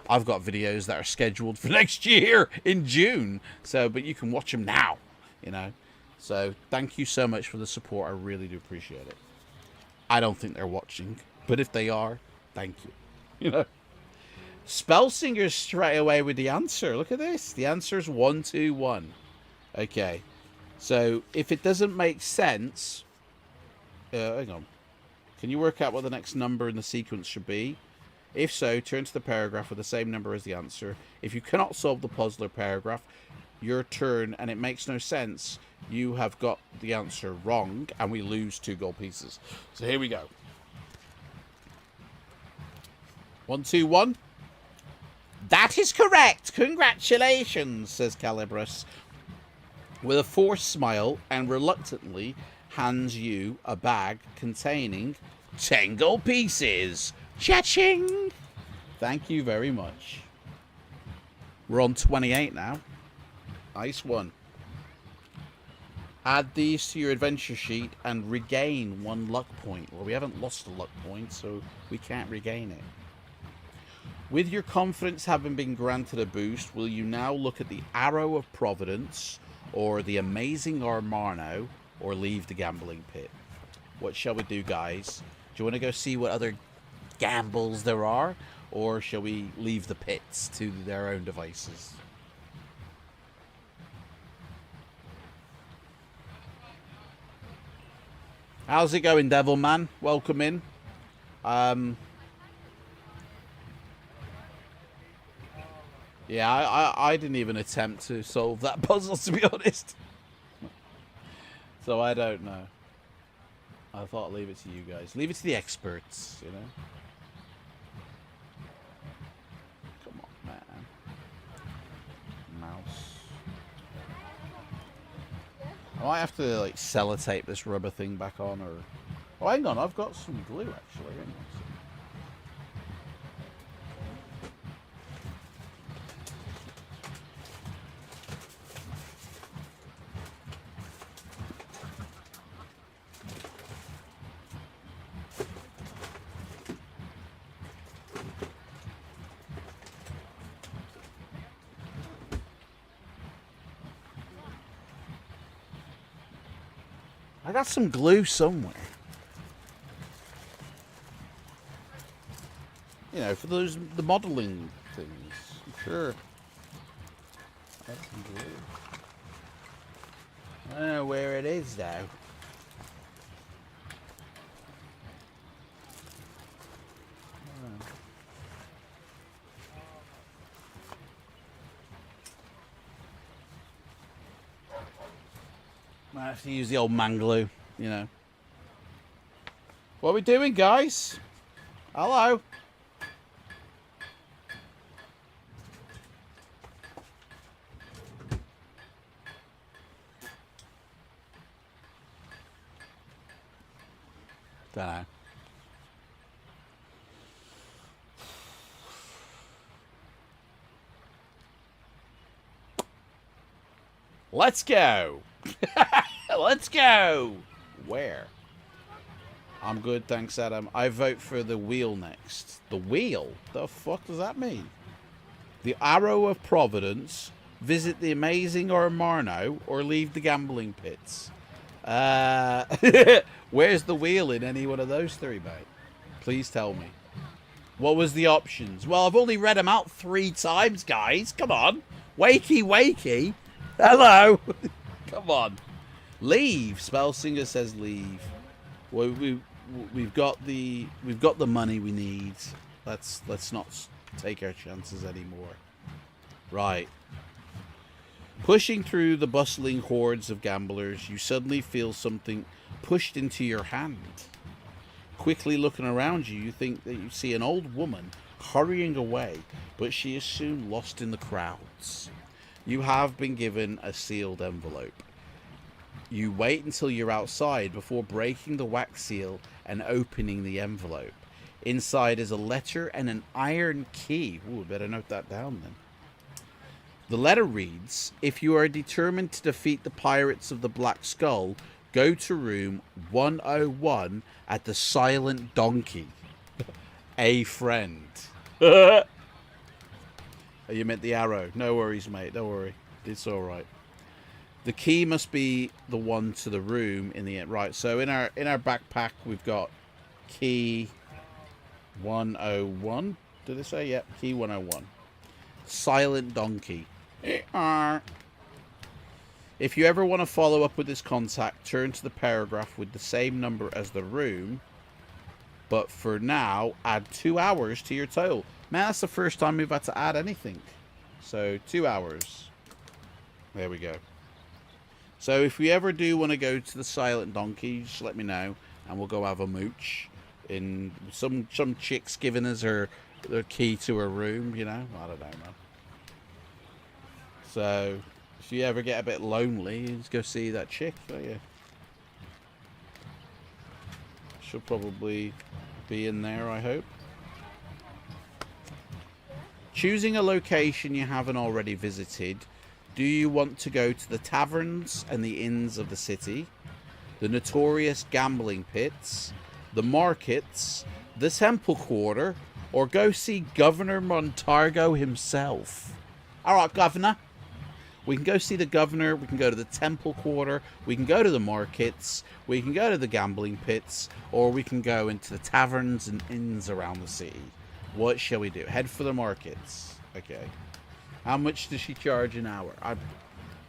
I've got videos that are scheduled for next year in June. So, but you can watch them now, you know. So thank you so much for the support. I really do appreciate it. I don't think they're watching, but if they are, thank you. You know. Spellsinger's straight away with the answer. Look at this. The answer is 121. Okay. So if it doesn't make sense, hang on. Can you work out what the next number in the sequence should be? If so, turn to the paragraph with the same number as the answer. If you cannot solve the puzzle or paragraph, your turn, and it makes no sense, you have got the answer wrong, and we lose 2 gold pieces. So here we go. 121. That is correct. Congratulations, says Calabrus, with a forced smile, and reluctantly hands you a bag containing 10 gold pieces. Cha-ching! Thank you very much. We're on 28 now. Nice one. Add these to your adventure sheet and regain 1 luck point. Well, we haven't lost a luck point, so we can't regain it. With your confidence having been granted a boost, will you now look at the Arrow of Providence or the Amazing Armano or leave the gambling pit? What shall we do, guys? Do you want to go see what other gambles there are, or shall we leave the pits to their own devices? How's it going, Devil Man? Welcome in. Yeah, I didn't even attempt to solve that puzzle, to be honest. So I don't know. I thought I'd leave it to you guys. Leave it to the experts, you know? Come on, man. Mouse. I might have to, like, sellotape this rubber thing back on, or... Oh, hang on, I've got some glue, actually. Hang on. I got some glue somewhere. You know, for the modeling things. Sure. I got some glue. I don't know where it is though. Might have to use the old man glue, you know. What are we doing, guys? Hello? Don't know. Let's go. Let's go. Where? I'm good, thanks, Adam. I vote for the wheel next. The wheel? The fuck does that mean? The Arrow of Providence, visit the Amazing Armano, or leave the gambling pits. Where's the wheel in any one of those three, mate? Please tell me. What was the options? Well, I've only read them out 3 times, guys. Come on. Wakey, wakey. Hello. Come on. Leave. Spellsinger says leave. Well, we've got the money we need. Let's not take our chances anymore. Right. Pushing through the bustling hordes of gamblers, you suddenly feel something pushed into your hand. Quickly looking around you, you think that you see an old woman hurrying away, but she is soon lost in the crowds. You have been given a sealed envelope. You wait until you're outside before breaking the wax seal and opening the envelope. Inside is a letter and an iron key. Ooh, better note that down then. The letter reads, if you are determined to defeat the pirates of the Black Skull, go to room 101 at the Silent Donkey. A friend. Oh, you meant the arrow. No worries, mate. Don't worry. It's all right. The key must be the one to the room in the end. Right, so in our backpack, we've got key 101. Did I say? Yep, key 101. Silent Donkey. If you ever want to follow up with this contact, turn to the paragraph with the same number as the room. But for now, add 2 hours to your total. Man, that's the first time we've had to add anything. So, 2 hours. There we go. So, if we ever do want to go to the Silent Donkey, just let me know. And we'll go have a mooch. In some chick's giving us her key to her room, you know. I don't know, man. So, if you ever get a bit lonely, just go see that chick, don't you? She'll probably be in there, I hope. Choosing a location you haven't already visited, do you want to go to the taverns and the inns of the city, the notorious gambling pits, the markets, the temple quarter, or go see Governor Montargo himself? Alright, Governor. We can go see the governor, we can go to the temple quarter, we can go to the markets, we can go to the gambling pits, or we can go into the taverns and inns around the city. What shall we do? Head for the markets. Okay. How much does she charge an hour? I've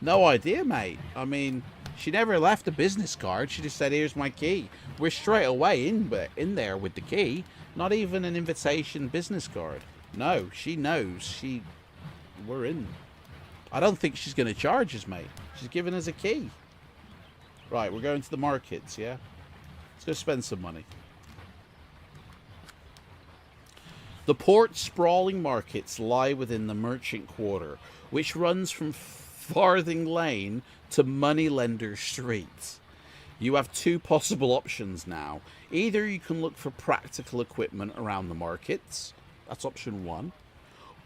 no idea, mate. I mean, she never left a business card. She just said, here's my key. We're straight away in there with the key. Not even an invitation business card. No, she knows. We're in. I don't think she's going to charge us, mate. She's giving us a key. Right, we're going to the markets, yeah? Let's go spend some money. The port's sprawling markets lie within the merchant quarter, which runs from Farthing Lane to Moneylender Street. You have two possible options now. Either you can look for practical equipment around the markets. That's option one.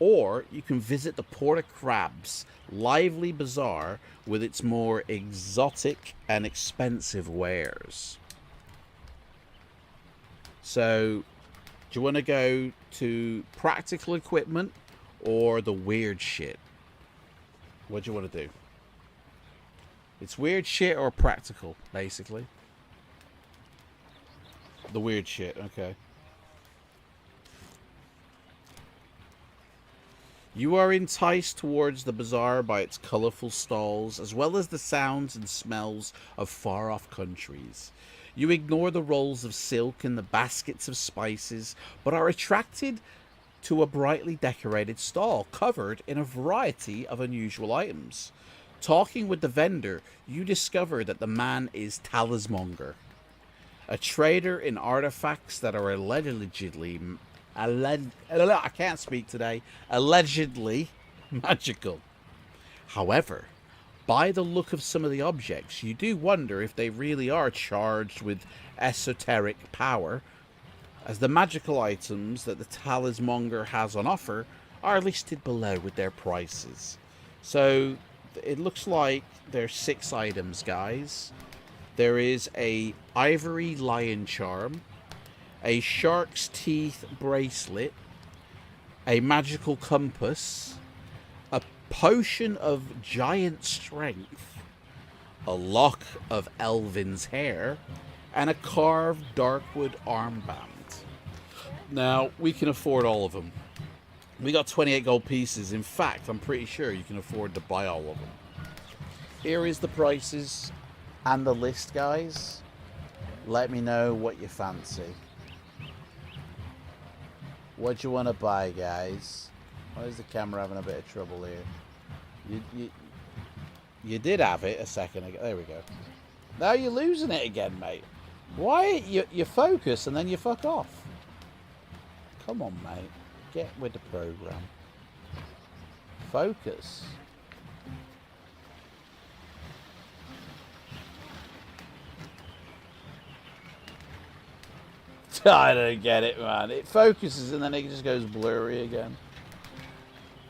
Or you can visit the Port of Crabs' lively bazaar with its more exotic and expensive wares. So, do you want to go to practical equipment or the weird shit? What do you want to do? It's weird shit or practical, basically. The weird shit, okay. You are enticed towards the bazaar by its colourful stalls, as well as the sounds and smells of far-off countries. You ignore the rolls of silk and the baskets of spices, but are attracted to a brightly decorated stall covered in a variety of unusual items. Talking with the vendor, you discover that the man is Talismonger, a trader in artifacts that are allegedly I can't speak today. Allegedly magical. However, by the look of some of the objects, you do wonder if they really are charged with esoteric power, as the magical items that the Talismonger has on offer are listed below with their prices. So it looks like there's 6 items, guys. There is a ivory lion charm, a shark's teeth bracelet, a magical compass, a potion of giant strength, a lock of elven's hair, and a carved darkwood armband. Now, we can afford all of them. We got 28 gold pieces. In fact, I'm pretty sure you can afford to buy all of them. Here is the prices and the list, guys. Let me know what you fancy. What do you want to buy, guys? Why is the camera having a bit of trouble here? You did have it a second ago. There we go. Now you're losing it again, mate. Why? You focus and then you fuck off. Come on, mate. Get with the program. Focus. I don't get it, man. It focuses and then it just goes blurry again.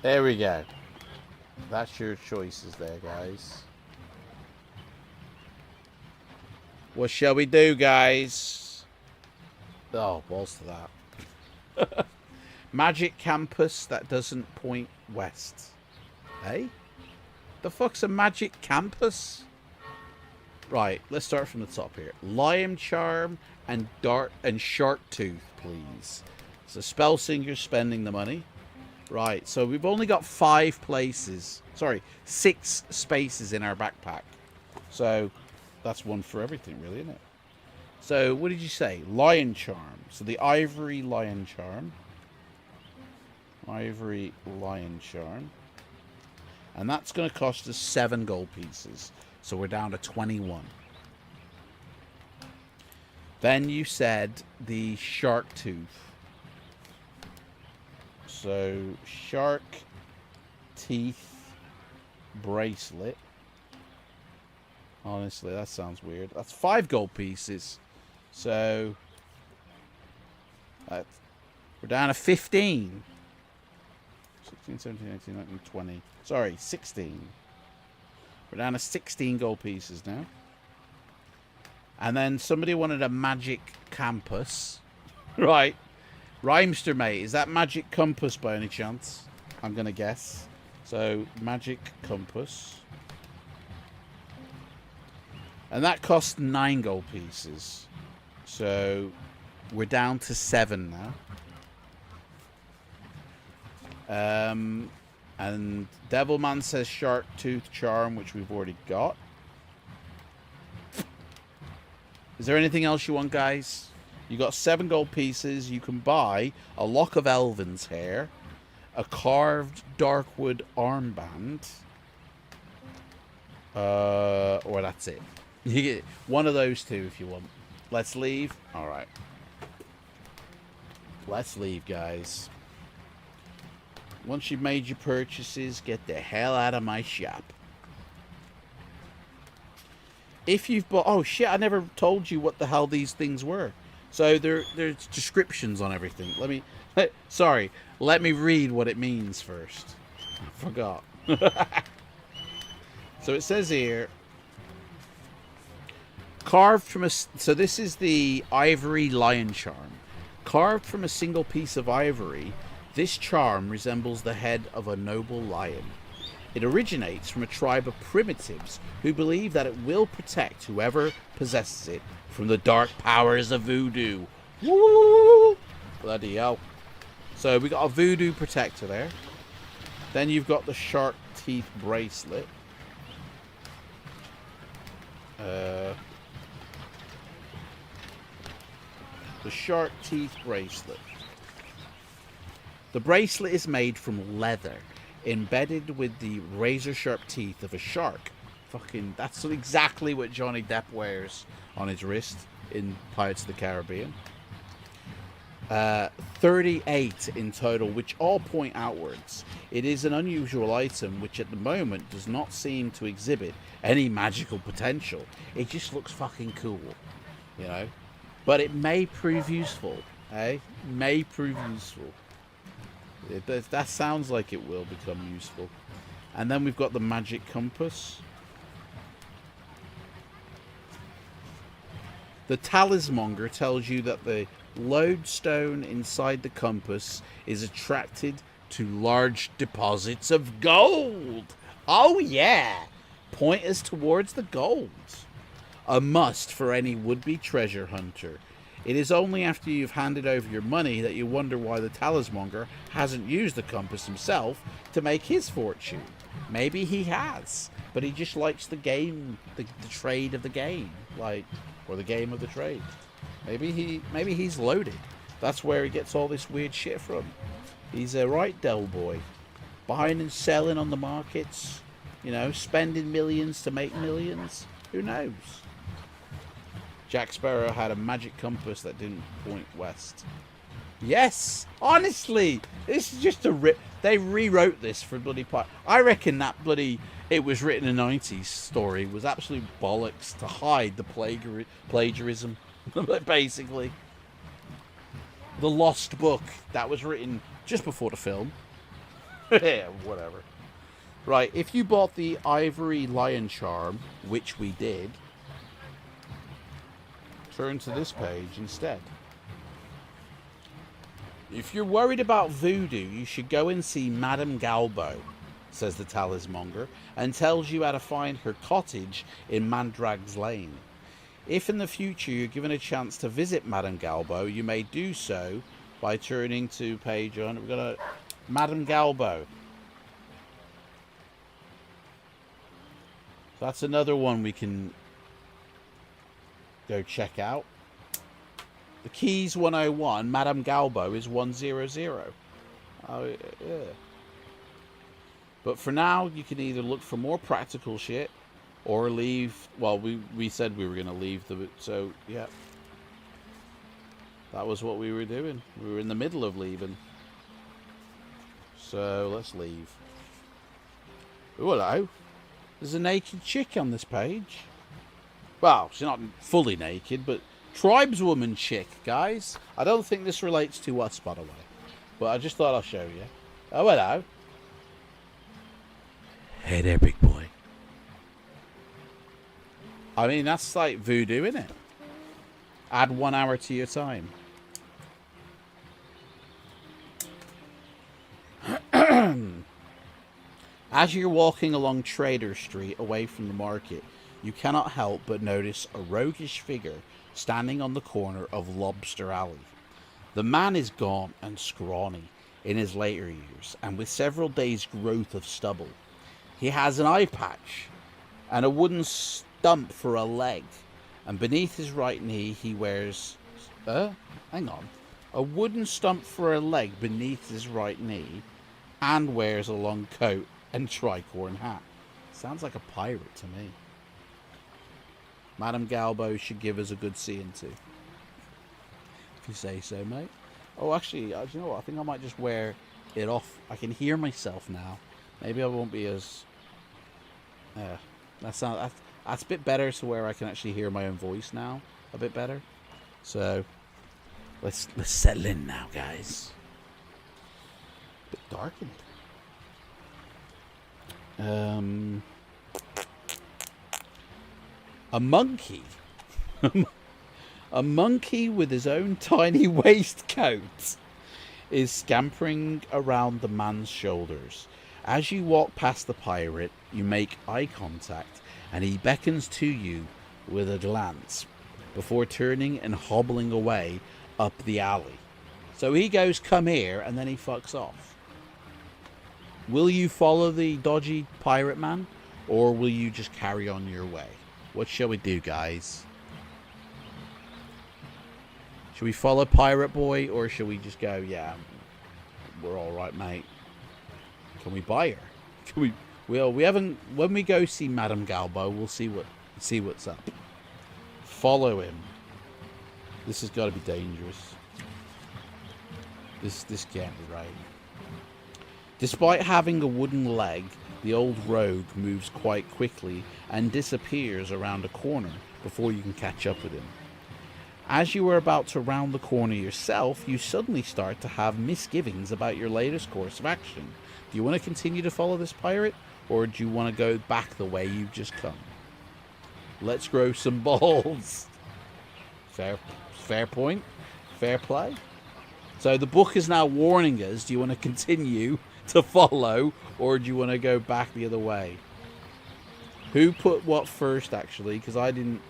There we go. That's your choices there, guys. What shall we do, guys? Oh, balls to that. Magic campus that doesn't point west. Hey? The fuck's a magic campus? Right, let's start from the top here. Lion charm and shark tooth, please. So Spellsinger's spending the money. Right, so we've only got 5 places. Sorry, 6 spaces in our backpack. So that's one for everything, really, isn't it? So what did you say? Lion charm. So the ivory lion charm. Ivory lion charm. And that's going to cost us 7 gold pieces. So we're down to 21. Then you said the shark tooth. So shark teeth bracelet. Honestly, that sounds weird. That's 5 gold pieces. So we're down to 15. 16, 17, 18, 19, 20. Sorry, 16. We're down to 16 gold pieces now. And then somebody wanted a magic compass. Right. Rhymester, mate. Is that magic compass by any chance? I'm going to guess. So, magic compass. And that cost 9 gold pieces. So, we're down to 7 now. And Devilman says Shark Tooth Charm, which we've already got. Is there anything else you want, guys? You got 7 gold pieces. You can buy a lock of Elven's hair, a carved Darkwood armband, or that's it. You get one of those two if you want. Let's leave. All right. Let's leave, guys. Once you've made your purchases, get the hell out of my shop. If you've bought... Oh, shit, I never told you what the hell these things were. So there's descriptions on everything. Let me... Sorry. Let me read what it means first. I forgot. So it says here... Carved from a... So this is the ivory lion charm. Carved from a single piece of ivory, this charm resembles the head of a noble lion. It originates from a tribe of primitives who believe that it will protect whoever possesses it from the dark powers of voodoo. Woo! Bloody hell. So we got a voodoo protector there. Then you've got the shark teeth bracelet. The shark teeth bracelet. The bracelet is made from leather, embedded with the razor-sharp teeth of a shark. Fucking, that's exactly what Johnny Depp wears on his wrist in Pirates of the Caribbean. 38 in total, which all point outwards. It is an unusual item which at the moment does not seem to exhibit any magical potential. It just looks fucking cool, you know? But it may prove useful, eh? May prove useful. That sounds like it will become useful. And then we've got the magic compass. The talismonger tells you that the lodestone inside the compass is attracted to large deposits of gold. Oh yeah! Point us towards the gold. A must for any would-be treasure hunter. It is only after you've handed over your money that you wonder why the talismonger hasn't used the compass himself to make his fortune. Maybe he has, but he just likes the game, the trade of the game, like, or the game of the trade. Maybe he's loaded. That's where he gets all this weird shit from. He's a right Del boy, buying and selling on the markets, you know, spending millions to make millions. Who knows? Jack Sparrow had a magic compass that didn't point west. Yes, honestly, this is just a rip. They rewrote this for bloody part. I reckon that bloody it was written in the 90s story was absolute bollocks to hide the plagiarism, basically. The Lost Book that was written just before the film. Yeah, whatever. Right, if you bought the Ivory Lion Charm, which we did, turn to this page instead. If you're worried about voodoo, you should go and see Madame Galbo, says the talismonger, and tells you how to find her cottage in Mandrag's Lane. If in the future you're given a chance to visit Madame Galbo, you may do so by turning to page 100. We're gonna Madame Galbo. That's another one we can go check out. The Keys 101, Madame Galbo is 100. Oh, yeah. But for now, you can either look for more practical shit or leave. Well, we said we were going to leave the... So, yeah. That was what we were doing. We were in the middle of leaving. So, let's leave. Oh, hello. There's a naked chick on this page. Well, she's not fully naked, but tribeswoman chick, guys. I don't think this relates to us, by the way. But I just thought I'll show you. Oh, hello. Hey there, big boy. I mean, that's like voodoo, isn't it? Add 1 hour to your time. As you're walking along Trader Street away from the market, you cannot help but notice a roguish figure standing on the corner of Lobster Alley. The man is gaunt and scrawny in his later years, and with several days' growth of stubble. He has an eye patch and a wooden stump for a leg, and beneath his right knee he wears... hang on. A wooden stump for a leg beneath his right knee, and wears a long coat and tricorn hat. Sounds like a pirate to me. Madame Galbo should give us a good seeing to. If you say so, mate. Oh, actually, do you know what? I think I might just wear it off. I can hear myself now. Maybe I won't be as... that's a bit better to where I can actually hear my own voice now. A bit better. So, let's settle in now, guys. A bit dark in here. A monkey. A monkey with his own tiny waistcoat is scampering around the man's shoulders. As you walk past the pirate, you make eye contact and he beckons to you with a glance before turning and hobbling away up the alley. So he goes, "Come here," and then he fucks off. Will you follow the dodgy pirate man, or will you just carry on your way? What shall we do, guys? Should we follow Pirate Boy, or should we just go, yeah, we're all right, mate? Can we buy her? Can we? Well, we haven't. When we go see Madame Galbo, we'll see what's up. Follow him. This has got to be dangerous. This can't be right. Despite having a wooden leg, the old rogue moves quite quickly and disappears around a corner before you can catch up with him. As you are about to round the corner yourself, you suddenly start to have misgivings about your latest course of action. Do you want to continue to follow this pirate, or do you want to go back the way you've just come? Let's grow some balls. Fair point. Fair play. So the book is now warning us. Do you want to continue to follow, or do you want to go back the other way? Who put what first, actually? Because I didn't.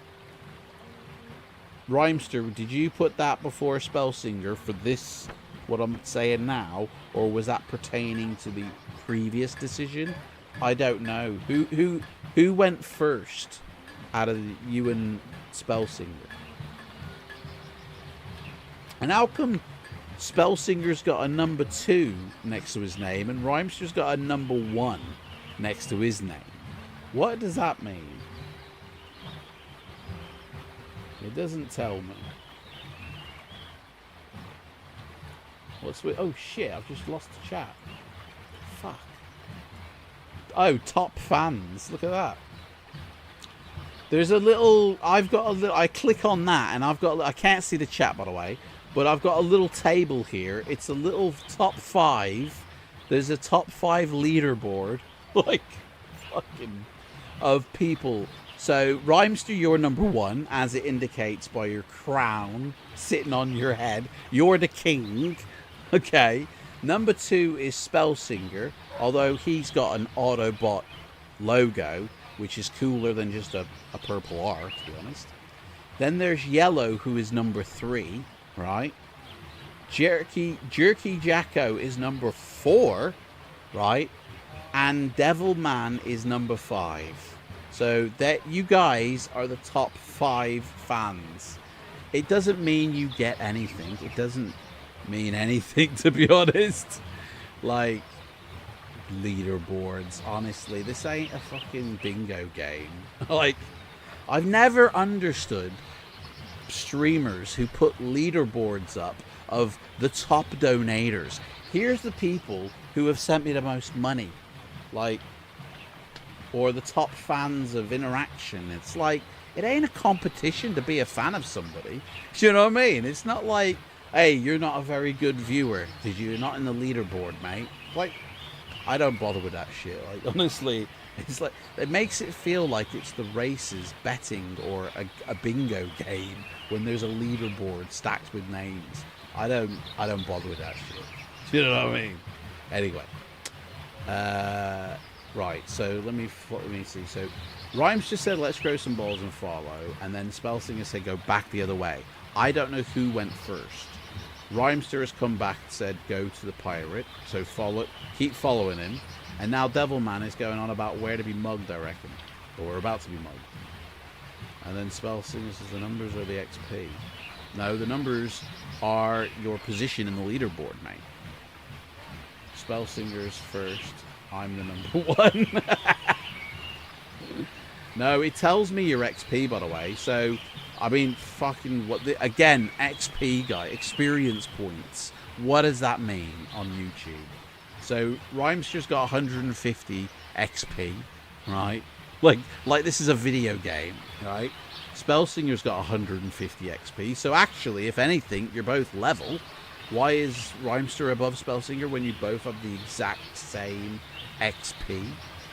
Rhymester, did you put that before Spellsinger for this, what I'm saying now, or was that pertaining to the previous decision? I don't know. Who went first out of you and Spellsinger? And how come Spellsinger's got a number 2 next to his name and Rhymester's got a number 1 next to his name? What does that mean? It doesn't tell me. What's with... Oh shit, I've just lost the chat. Fuck. Oh, top fans. Look at that. There's a little... I've got a little... I click on that and I've got... I can't see the chat, by the way. But I've got a little table here. It's a little top 5. There's a top 5 leaderboard. Like, fucking... Of people. So, Rhymester, you're number 1, as it indicates by your crown sitting on your head. You're the king. Okay. Number 2 is Spellsinger, although he's got an Autobot logo, which is cooler than just a purple R, to be honest. Then there's Yellow, who is number 3, right? Jerky Jacko is number 4, right? And Devilman is number 5. So that you guys are the top 5 fans. It doesn't mean you get anything. It doesn't mean anything, to be honest. Like, leaderboards. Honestly, this ain't a fucking bingo game. Like, I've never understood streamers who put leaderboards up of the top donators. Here's the people who have sent me the most money. Like, or the top fans of interaction. It's like, it ain't a competition to be a fan of somebody. Do you know what I mean? It's not like, hey, you're not a very good viewer because you're not in the leaderboard, mate. Like, I don't bother with that shit. Like, honestly, it's like it makes it feel like it's the races betting or a bingo game when there's a leaderboard stacked with names. I don't bother with that shit. Do you know what I mean? Anyway, right. So let me see. So Rhymes just said, "Let's grow some balls and follow," and then Spellsinger said, "Go back the other way." I don't know who went first. Rhymester has come back and said, "Go to the pirate." So keep following him. And now Devilman is going on about where to be mugged, I reckon. Or we're about to be mugged. And then Spellsinger says the numbers are the XP. No, the numbers are your position in the leaderboard, mate. Spellsinger's first. I'm the number one. No, it tells me your XP, by the way. So, I mean, fucking again, XP, guy, experience points. What does that mean on YouTube? So, Rhymester's got 150 XP, right? Like this is a video game, right? Spellsinger's got 150 XP. So, actually, if anything, you're both level. Why is Rhymester above Spellsinger when you both have the exact same XP?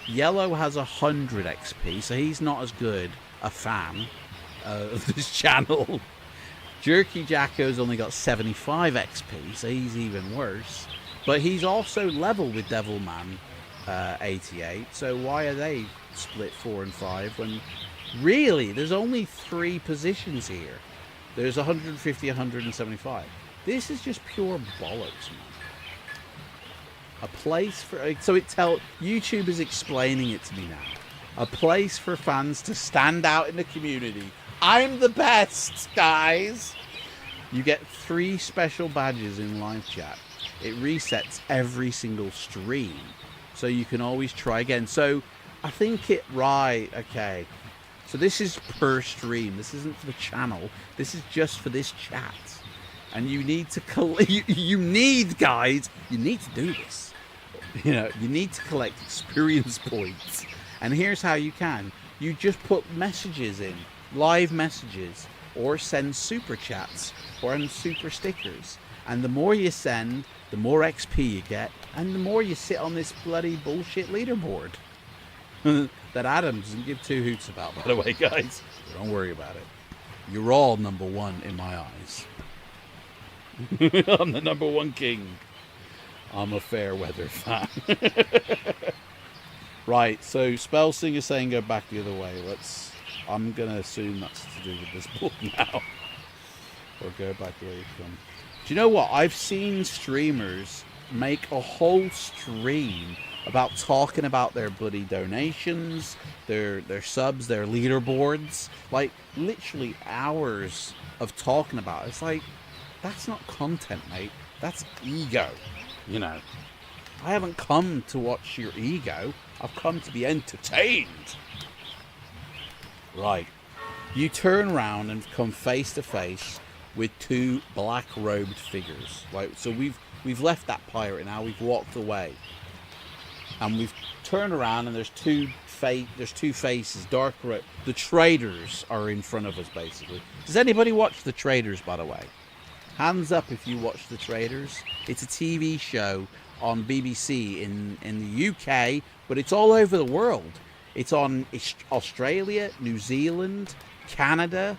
Yellow has 100 XP, so he's not as good a fan of this channel. Jerky Jacko's only got 75 XP, so he's even worse. But he's also level with Devilman 88, so why are they split 4 and 5 when really there's only 3 positions here? There's 150, 175. This is just pure bollocks, man. A place for... So YouTube is explaining it to me now. A place for fans to stand out in the community. I'm the best, guys! You get 3 special badges in live chat. It resets every single stream. So you can always try again. So I think right, okay. So this is per stream. This isn't for the channel. This is just for this chat. And you need to... You need, guys, you need to do this. You know, you need to collect experience points. And here's how you can. You just put messages in, live messages, or send super chats, or super stickers. And the more you send, the more XP you get, and the more you sit on this bloody bullshit leaderboard. That Adam doesn't give 2 hoots about, by the way, guys. So don't worry about it. You're all number 1 in my eyes. I'm the number 1 king. I'm a fair weather fan. Right, so Spellsinger saying go back the other way. I'm going to assume that's to do with this book now. Or go back the way you come. Do you know what? I've seen streamers make a whole stream about talking about their bloody donations, their subs, their leaderboards. Like, literally hours of talking about it. It's like, that's not content, mate. That's ego. You know, I haven't come to watch your ego. I've come to be entertained. Right. You turn around and come face to face with 2 black-robed figures. Right. So we've left that pirate now. We've walked away, and we've turned around, and there's two faces, dark red. The traders are in front of us, basically. Does anybody watch the traders, by the way? Hands up if you watch The Traders. It's a TV show on BBC in the UK, but it's all over the world. It's on Australia, New Zealand, Canada.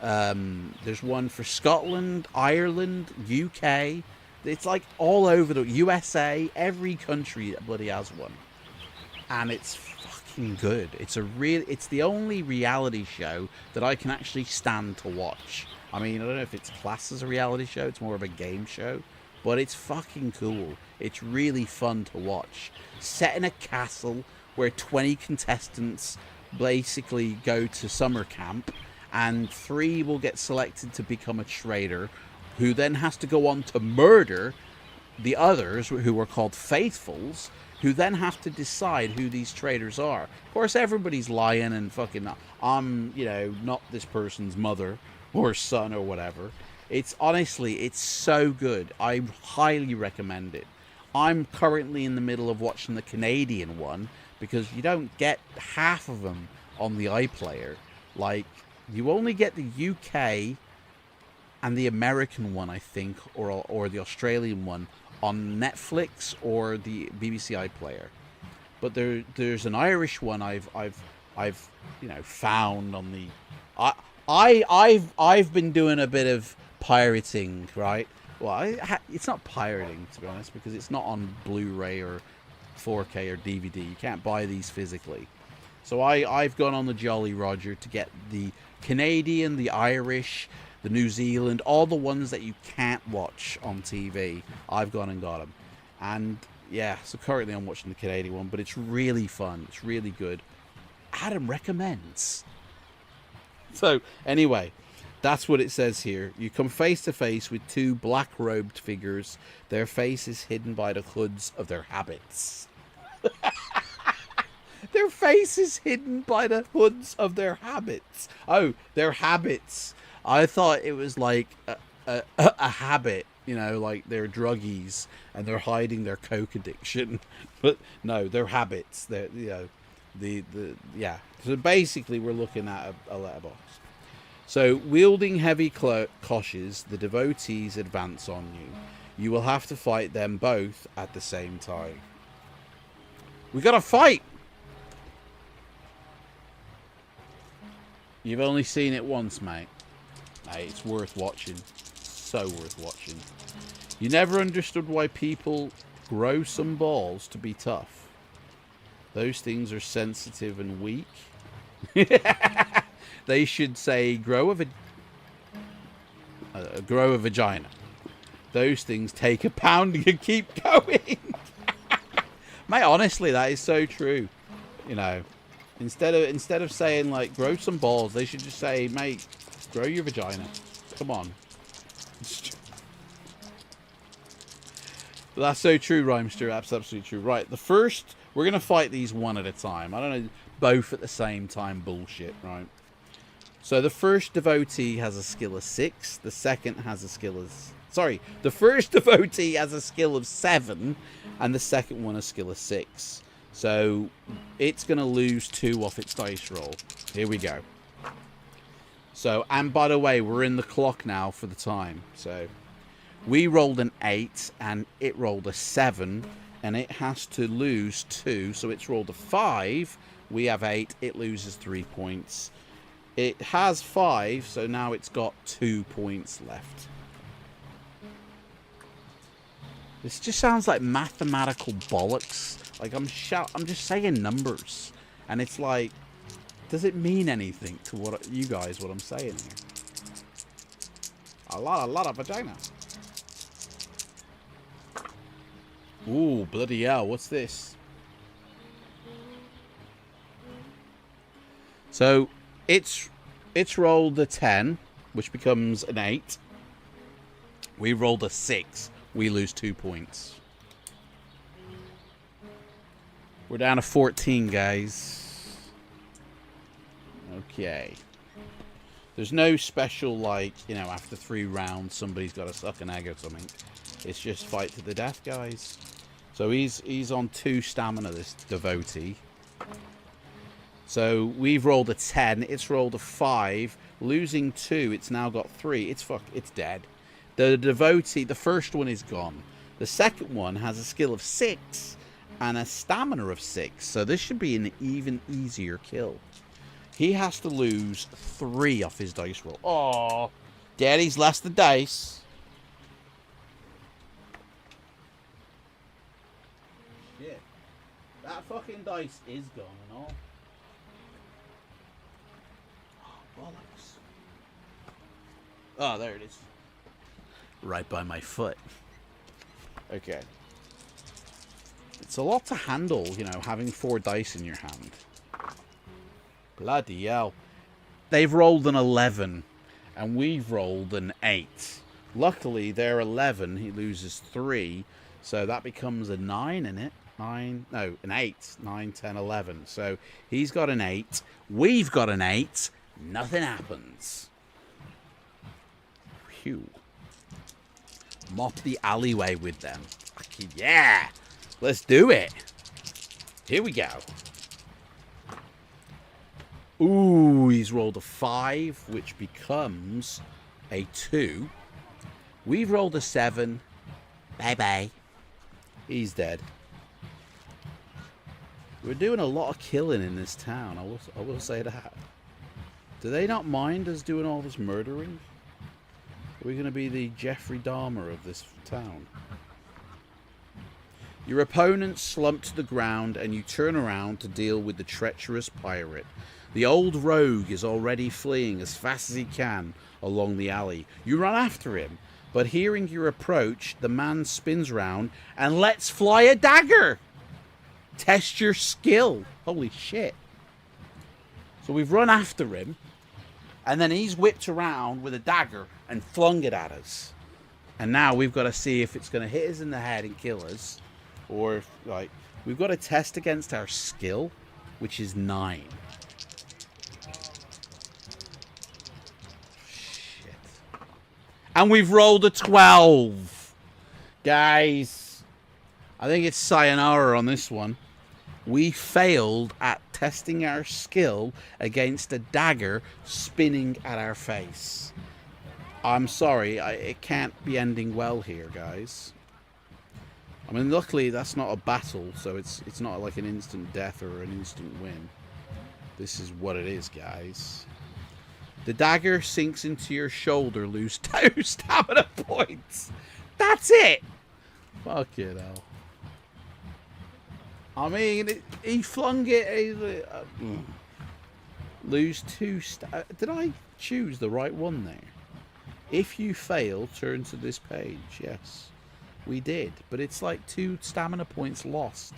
There's one for Scotland, Ireland, UK. It's like all over the USA. Every country that bloody has one. And it's fucking good. It's the only reality show that I can actually stand to watch. I mean, I don't know if it's classed as a reality show. It's more of a game show. But it's fucking cool. It's really fun to watch. Set in a castle where 20 contestants basically go to summer camp. And 3 will get selected to become a trader, who then has to go on to murder the others, who are called faithfuls, who then have to decide who these traders are. Of course, everybody's lying and fucking, I'm, not this person's mother or son or whatever. It's so good. I highly recommend it. I'm currently in the middle of watching the Canadian one because you don't get half of them on the iPlayer. Like, you only get the UK and the American one, I think, or the Australian one on Netflix or the BBC iPlayer. But there's an Irish one I've found on the I've been doing a bit of pirating, right? Well, it's not pirating, to be honest, because it's not on Blu-ray or 4K or DVD. You can't buy these physically. So I've gone on the Jolly Roger to get the Canadian, the Irish, the New Zealand, all the ones that you can't watch on TV. I've gone and got them. And yeah, so currently I'm watching the Canadian one, but it's really fun. It's really good. Adam recommends. So anyway, that's what it says here. You come face to face with two black-robed figures. Their faces hidden by the hoods of their habits. Their faces hidden by the hoods of their habits. Oh, their habits. I thought it was like a habit, you know, like they're druggies and they're hiding their coke addiction. But no, they're habits. They're, you know, yeah. So basically, we're looking at a letterbox. So, wielding heavy koshes, the devotees advance on you. You will have to fight them both at the same time. We gotta fight! You've only seen it once, mate. Hey, it's worth watching. So worth watching. You never understood why people grow some balls to be tough. Those things are sensitive and weak. They should say grow a vagina. Those things take a pounding and keep going. Mate, honestly, that is so true. You know, instead of saying like grow some balls, they should just say, mate, grow your vagina. Come on. That's so true, Rhymester. That's absolutely true. Right, the first, we're gonna fight these one at a time. I don't know, both at the same time bullshit, right? So the first devotee has a skill of 6. The second has a skill of... Sorry, the first devotee has a skill of 7, and the second one a skill of 6. So it's going to lose 2 off its dice roll. Here we go. So, and by the way, we're in the clock now for the time. So we rolled an 8, and it rolled a 7, and it has to lose 2. So it's rolled a 5. We have 8. It loses 3 points. It has 5, so now it's got 2 points left. This just sounds like mathematical bollocks. Like I'm just saying numbers, and it's like, does it mean anything to what I'm saying here? A lot of vagina. Ooh, bloody hell! What's this? So. It's rolled a 10, which becomes an 8. We rolled a 6. We lose 2 points. We're down to 14, guys. Okay. There's no special, like, you know, after 3 rounds, somebody's got to suck an egg or something. It's just fight to the death, guys. So he's on 2 stamina, this devotee. So we've rolled a 10. It's rolled a 5. Losing 2. It's now got 3. It's dead. The devotee, the first one is gone. The second one has a skill of 6 and a stamina of 6. So this should be an even easier kill. He has to lose 3 off his dice roll. Oh, Daddy's lost the dice. Shit. That fucking dice is gone and all. Bollocks. Oh, there it is. Right by my foot. Okay. It's a lot to handle, you know, having 4 dice in your hand. Bloody hell. They've rolled an 11, and we've rolled an 8. Luckily, they're 11. He loses 3, so that becomes a 9 in it. 9, no, an 8. 9, 10, 11. So he's got an 8. We've got an 8. Nothing happens. Phew. Mop the alleyway with them. Yeah! Let's do it. Here we go. Ooh, he's rolled a 5, which becomes a 2. We've rolled a 7. Bye-bye. He's dead. We're doing a lot of killing in this town. I will say that. Do they not mind us doing all this murdering? Are we going to be the Jeffrey Dahmer of this town? Your opponent slumped to the ground and you turn around to deal with the treacherous pirate. The old rogue is already fleeing as fast as he can along the alley. You run after him, but hearing your approach, the man spins round and lets fly a dagger. Test your skill. Holy shit. So we've run after him, and then he's whipped around with a dagger and flung it at us. And now we've got to see if it's going to hit us in the head and kill us, or if, like, we've got to test against our skill, which is 9. Shit. And we've rolled a 12. Guys, I think it's sayonara on this one. We failed at testing our skill against a dagger spinning at our face. I'm sorry, it can't be ending well here, guys. I mean, luckily that's not a battle, so it's not like an instant death or an instant win. This is what it is, guys. The dagger sinks into your shoulder, lose 2 stamina points. That's it. Fucking hell. I mean, he flung it. Lose 2 Did I choose the right one there? If you fail, turn to this page. Yes, we did. But it's like 2 stamina points lost.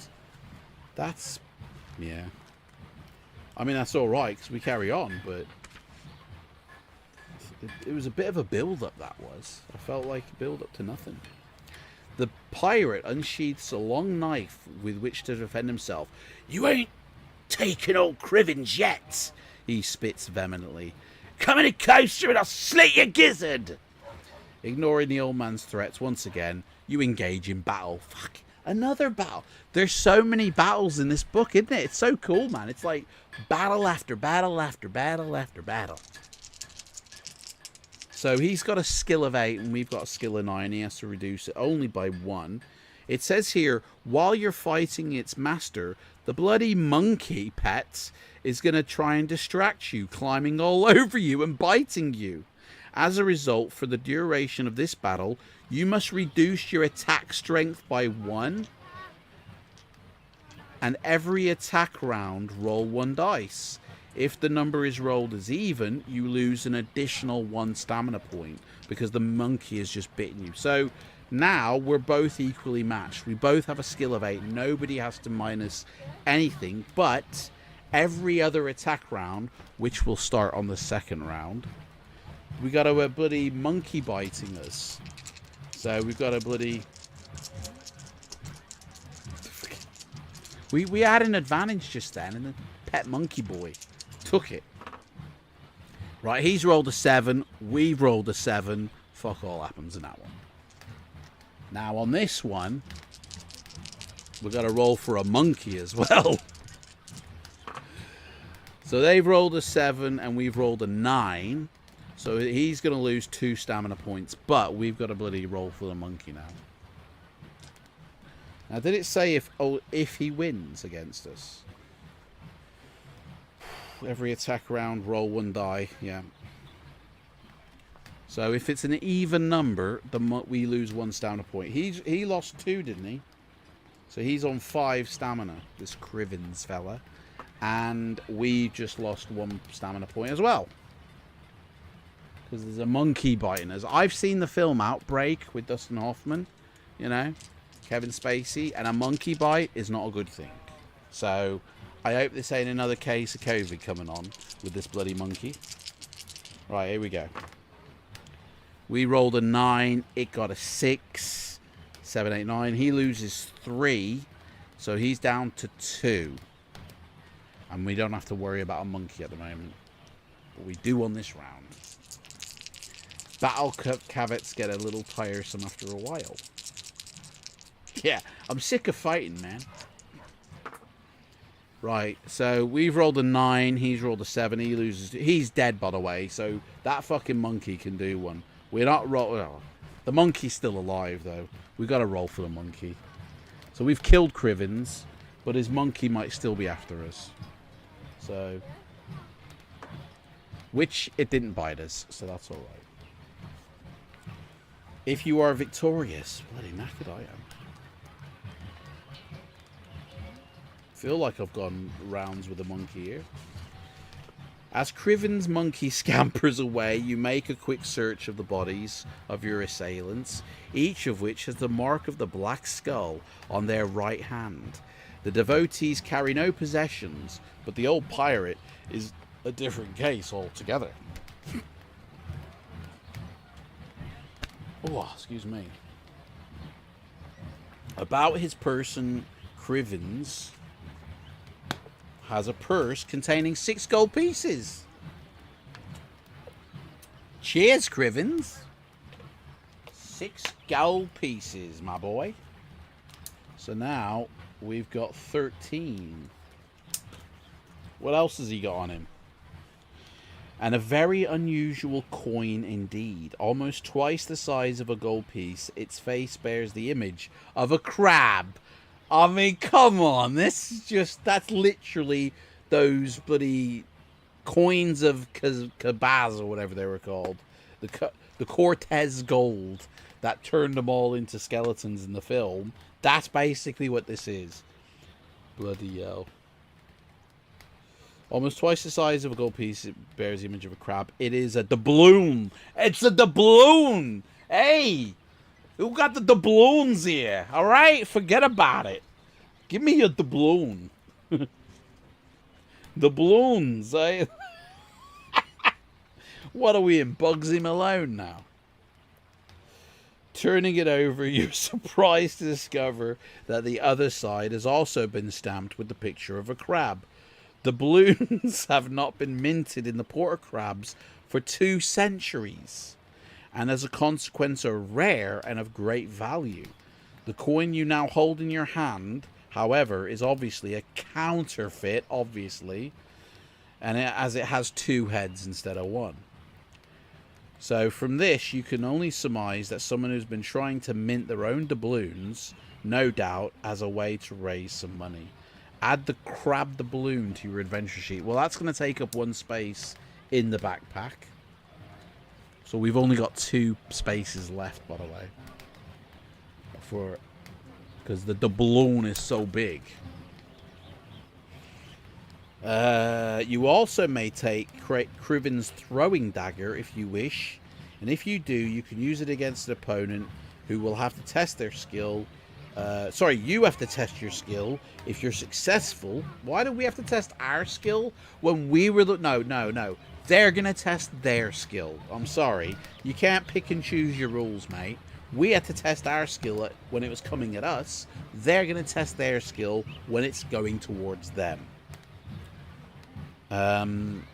That's... yeah. I mean, that's alright, because we carry on, but... It was a bit of a build-up, that was. I felt like a build-up to nothing. The pirate unsheaths a long knife with which to defend himself. You ain't taken old Crivens yet, he spits vehemently. Come any closer and I'll slit your gizzard. Ignoring the old man's threats once again, you engage in battle. Fuck, another battle. There's so many battles in this book, isn't it? It's so cool, man. It's like battle after battle after battle after battle. So he's got a skill of 8 and we've got a skill of 9. He has to reduce it only by 1. It says here, while you're fighting its master, the bloody monkey, pets, is going to try and distract you, climbing all over you and biting you. As a result, for the duration of this battle, you must reduce your attack strength by 1. And every attack round, roll 1 dice. If the number is rolled as even, you lose an additional 1 stamina point because the monkey has just bitten you. So now we're both equally matched. We both have a skill of 8. Nobody has to minus anything, but every other attack round, which will start on the 2nd round, we got a bloody monkey biting us. So we've got a bloody... We had an advantage just then, and the pet monkey boy took it. Right, he's rolled a 7. We've rolled a 7. Fuck all happens in that one. Now on this one, we've got to roll for a monkey as well. So they've rolled a 7 and we've rolled a 9. So he's going to lose 2 stamina points, but we've got to bloody roll for the monkey now. Now, did it say if he wins against us? Every attack round, roll 1 die. Yeah. So if it's an even number, we lose 1 stamina point. He lost 2, didn't he? So he's on 5 stamina, this Crivens fella. And we just lost 1 stamina point as well. Because there's a monkey biting us. I've seen the film Outbreak with Dustin Hoffman. You know, Kevin Spacey. And a monkey bite is not a good thing. So I hope this ain't another case of COVID coming on with this bloody monkey. Right, here we go. We rolled a 9. It got a 6. 7, 8, 9. He loses 3. So he's down to 2. And we don't have to worry about a monkey at the moment. But we do on this round. Battle cavets get a little tiresome after a while. Yeah, I'm sick of fighting, man. Right, so we've rolled a 9. He's rolled a 7. He loses. He's dead, by the way. So that fucking monkey can do one. We're not rolling. Oh, the monkey's still alive, though. We've got to roll for the monkey. So we've killed Crivens, but his monkey might still be after us. So, which it didn't bite us, so that's all right. If you are victorious, bloody knackered I am. Feel like I've gone rounds with a monkey here. As Criven's monkey scampers away, you make a quick search of the bodies of your assailants, each of which has the mark of the Black Skull on their right hand. The devotees carry no possessions, but the old pirate is a different case altogether. Oh, excuse me. About his person, Crivens has a purse containing 6 gold pieces. Cheers, Crivens. 6 gold pieces, my boy. So now we've got 13. What else has he got on him? And a very unusual coin indeed. Almost twice the size of a gold piece. Its face bears the image of a crab. I mean, come on. This is just... That's literally those bloody coins of Kabaz or whatever they were called. The Cortez gold that turned them all into skeletons in the film. That's basically what this is. Bloody hell. Almost twice the size of a gold piece. It bears the image of a crab. It is a doubloon. It's a doubloon. Hey, who got the doubloons here? All right, forget about it. Give me a doubloon. Doubloons. Eh? What are we in? Bugsy Malone now. Turning it over, you're surprised to discover that the other side has also been stamped with the picture of a crab. The balloons have not been minted in the port of crabs for 2 centuries, and as a consequence are rare and of great value. The coin you now hold in your hand, however, is obviously a counterfeit, obviously, and as it has 2 heads instead of 1. So from this, you can only surmise that someone who's been trying to mint their own doubloons, no doubt, as a way to raise some money. Add the crab doubloon to your adventure sheet. Well, that's going to take up 1 space in the backpack. So we've only got 2 spaces left, by the way. Because the doubloon is so big. You also may take Criven's throwing dagger if you wish. And if you do, you can use it against an opponent who will have to test their skill. You have to test your skill. If you're successful, why do we have to test our skill when we were no. They're going to test their skill. I'm sorry. You can't pick and choose your rules, mate. We had to test our skill when it was coming at us. They're going to test their skill when it's going towards them.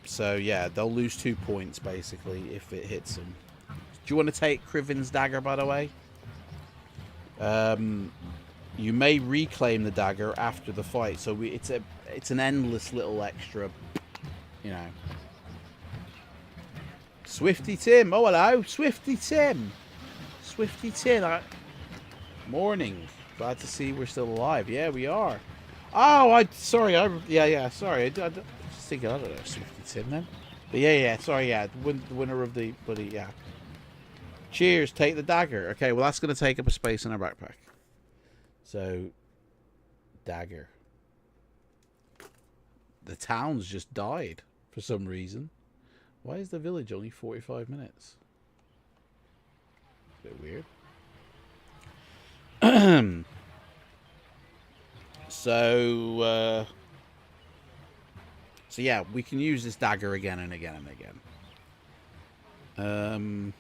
So yeah, they'll lose 2 points basically if it hits them. Do you want to take Criven's dagger, by the way? You may reclaim the dagger after the fight, so it's an endless little extra, you know. Swifty Tim, oh hello, Swifty Tim. Swifty Tim, morning. Glad to see we're still alive. Yeah, we are. Oh, sorry. I just think I don't know Swifty Tim then. But yeah. Sorry, yeah. The winner of the bloody yeah. Cheers. Take the dagger. Okay, well that's going to take up a space in our backpack. So, dagger. The town's just died for some reason. Why is the village only 45 minutes? A bit weird. So yeah, we can use this dagger again and again and again.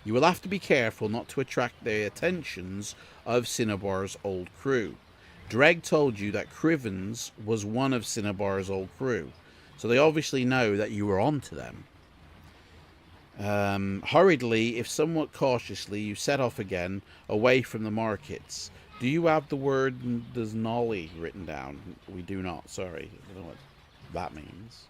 You will have to be careful not to attract the attentions of Cinnabar's old crew. Dreg told you that Crivens was one of Cinnabar's old crew, so they obviously know that you were on to them. Hurriedly, if somewhat cautiously, you set off again, away from the markets. Do you have the word Nolly written down? We do not, sorry. I don't know what that means.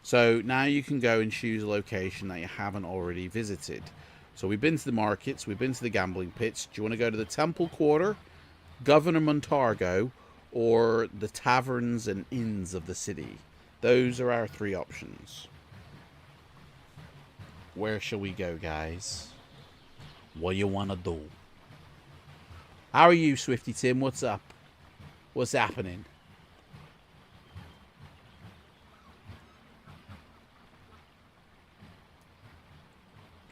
So now you can go and choose a location that you haven't already visited. So we've been to the markets, we've been to the gambling pits. Do you want to go to the Temple Quarter, Governor Montargo, or the taverns and inns of the city? Those are our 3 options. Where shall we go, guys? What do you want to do? How are you, Swifty Tim? What's up? What's happening?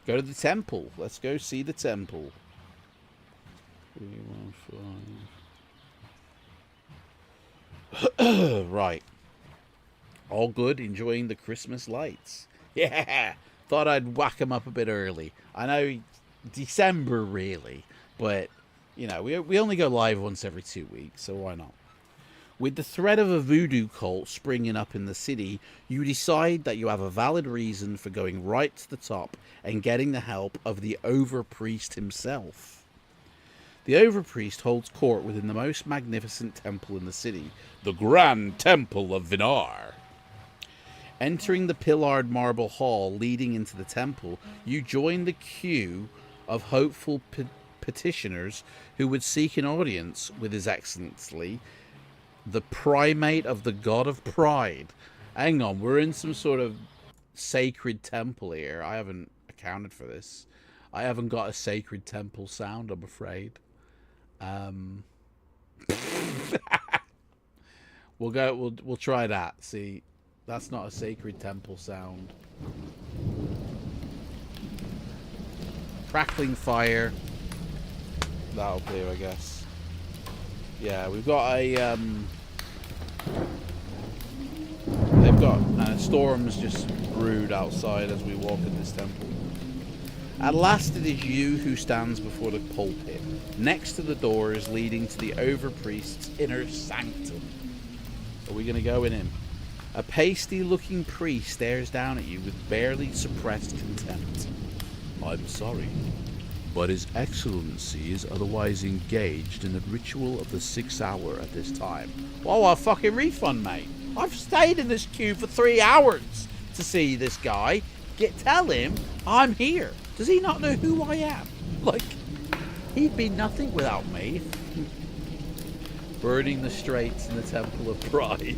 Go to the temple. Let's go see the temple. 315. Right. All good. Enjoying the Christmas lights. Yeah. Thought I'd whack them up a bit early. I know December, really. But, you know, we only go live once every 2 weeks, so why not? With the threat of a voodoo cult springing up in the city, you decide that you have a valid reason for going right to the top and getting the help of the Overpriest himself. The Overpriest holds court within the most magnificent temple in the city, the Grand Temple of Vinar. Entering the pillared marble hall leading into the temple, you join the queue of hopeful petitioners who would seek an audience with His Excellency, the primate of the God of Pride. Hang on, we're in some sort of sacred temple here. I haven't accounted for this. I haven't got a sacred temple sound, I'm afraid. We'll try that. See, that's not a sacred temple sound. Crackling fire. That'll do, I guess. Yeah, we've got a they've got storms just brewed outside as we walk in this temple. At last it is you who stands before the pulpit, next to the doors leading to the Overpriest's inner sanctum. Are we going to go in him? A pasty-looking priest stares down at you with barely suppressed contempt. I'm sorry, but His Excellency is otherwise engaged in the ritual of the 6th hour at this time. Well, a fucking refund, mate. I've stayed in this queue for 3 hours to see this guy. Tell him I'm here. Does he not know who I am? Like, he'd be nothing without me. Burning the straits in the Temple of Pride.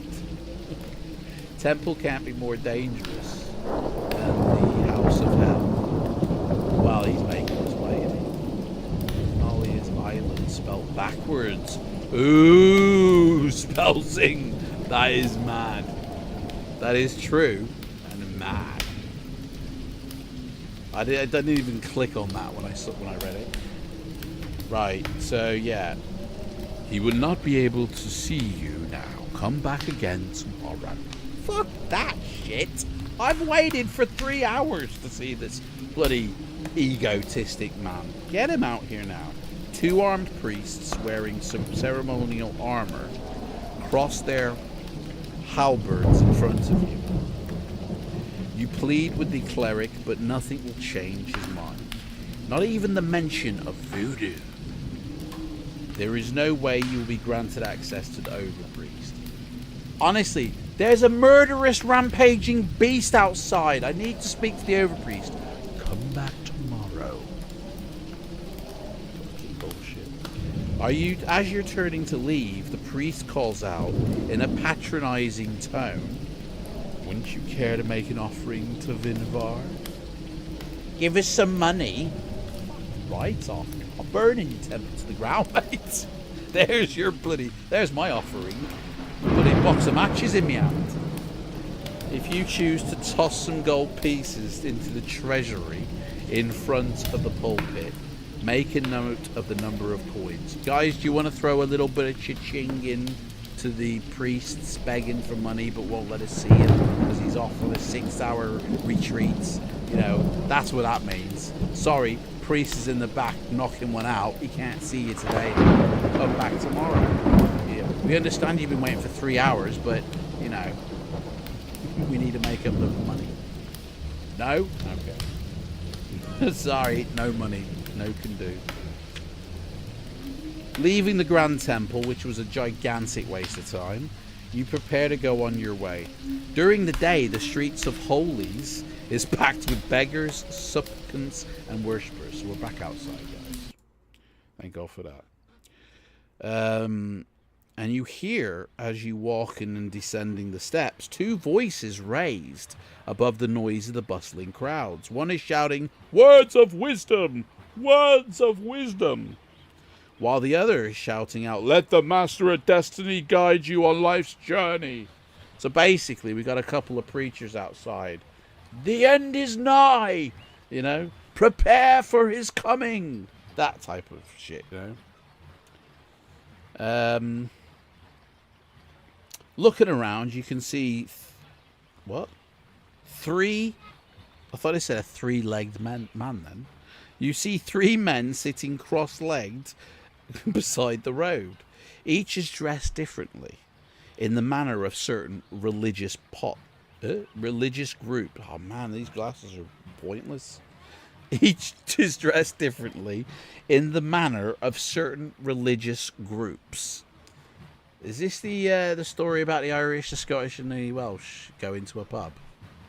Temple can't be more dangerous than the House of Hell. Well, he's making his way in. Nolia's Island spelled backwards. Ooh, spelling. That is mad. That is true and mad. I didn't even click on that when I read it. Right, so yeah. He will not be able to see you now. Come back again tomorrow. Fuck that shit. I've waited for 3 hours to see this bloody egotistic man. Get him out here now. 2 armed priests wearing some ceremonial armor cross their halberds in front of you. You plead with the cleric, but nothing will change his mind. Not even the mention of voodoo. There is no way you will be granted access to the Overpriest. Honestly, there's a murderous, rampaging beast outside. I need to speak to the Overpriest. Come back tomorrow. Fucking bullshit. As you're turning to leave, the priest calls out in a patronizing tone. Wouldn't you care to make an offering to Vinvar? Give us some money. Right off. I'll burn your temple to the ground, mate. There's my offering. Bloody box of matches in my hand. If you choose to toss some gold pieces into the treasury in front of the pulpit, make a note of the number of coins. Guys, do you want to throw a little bit of cha-ching in to the priests begging for money but won't let us see him because he's off on a 6-hour retreat? You know, that's what that means. Sorry, priest is in the back knocking one out. He can't see you today. Come back tomorrow. Yeah. We understand you've been waiting for 3 hours, but, you know, we need to make up the money. No? Okay. Sorry, no money. No can do. Leaving the Grand Temple, which was a gigantic waste of time, You prepare to go on your way. During the day, the streets of Holies is packed with beggars, supplicants, and worshippers. So we're back outside, guys. Thank God for that. And you hear, as you walk in and descending the steps, two voices raised above the noise of the bustling crowds. One is shouting, "Words of wisdom! Words of wisdom!" while the other is shouting out, "Let the Master of Destiny guide you on life's journey." So basically, we got a couple of preachers outside. The end is nigh, you know. Prepare for his coming. That type of shit, you know. Looking around, you can see what? Three. I thought I said a three-legged man then. You see three men sitting cross-legged beside the road. Each is dressed differently, in the manner of certain religious group. Oh man, these glasses are pointless. Each is dressed differently in the manner of certain religious groups. Is this the story about the Irish, the Scottish, and the Welsh going to a pub?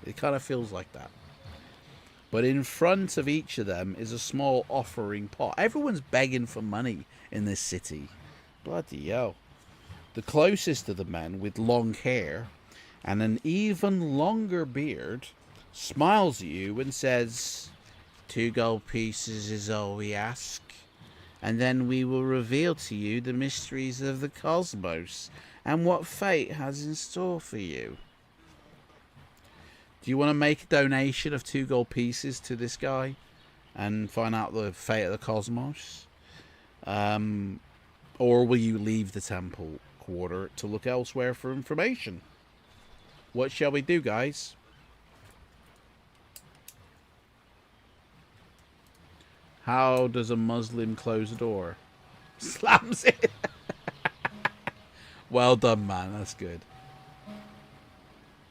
It kind of feels like that. But in front of each of them is a small offering pot. Everyone's begging for money in this city. Bloody hell. The closest of the men, with long hair and an even longer beard, smiles at you and says, 2 gold pieces is all we ask, and then we will reveal to you the mysteries of the cosmos and what fate has in store for you. Do you want to make a donation of 2 gold pieces to this guy and find out the fate of the cosmos? Or will you leave the temple quarter to look elsewhere for information? What shall we do, guys? How does a Muslim close a door? Slams it. Well done, man. That's good.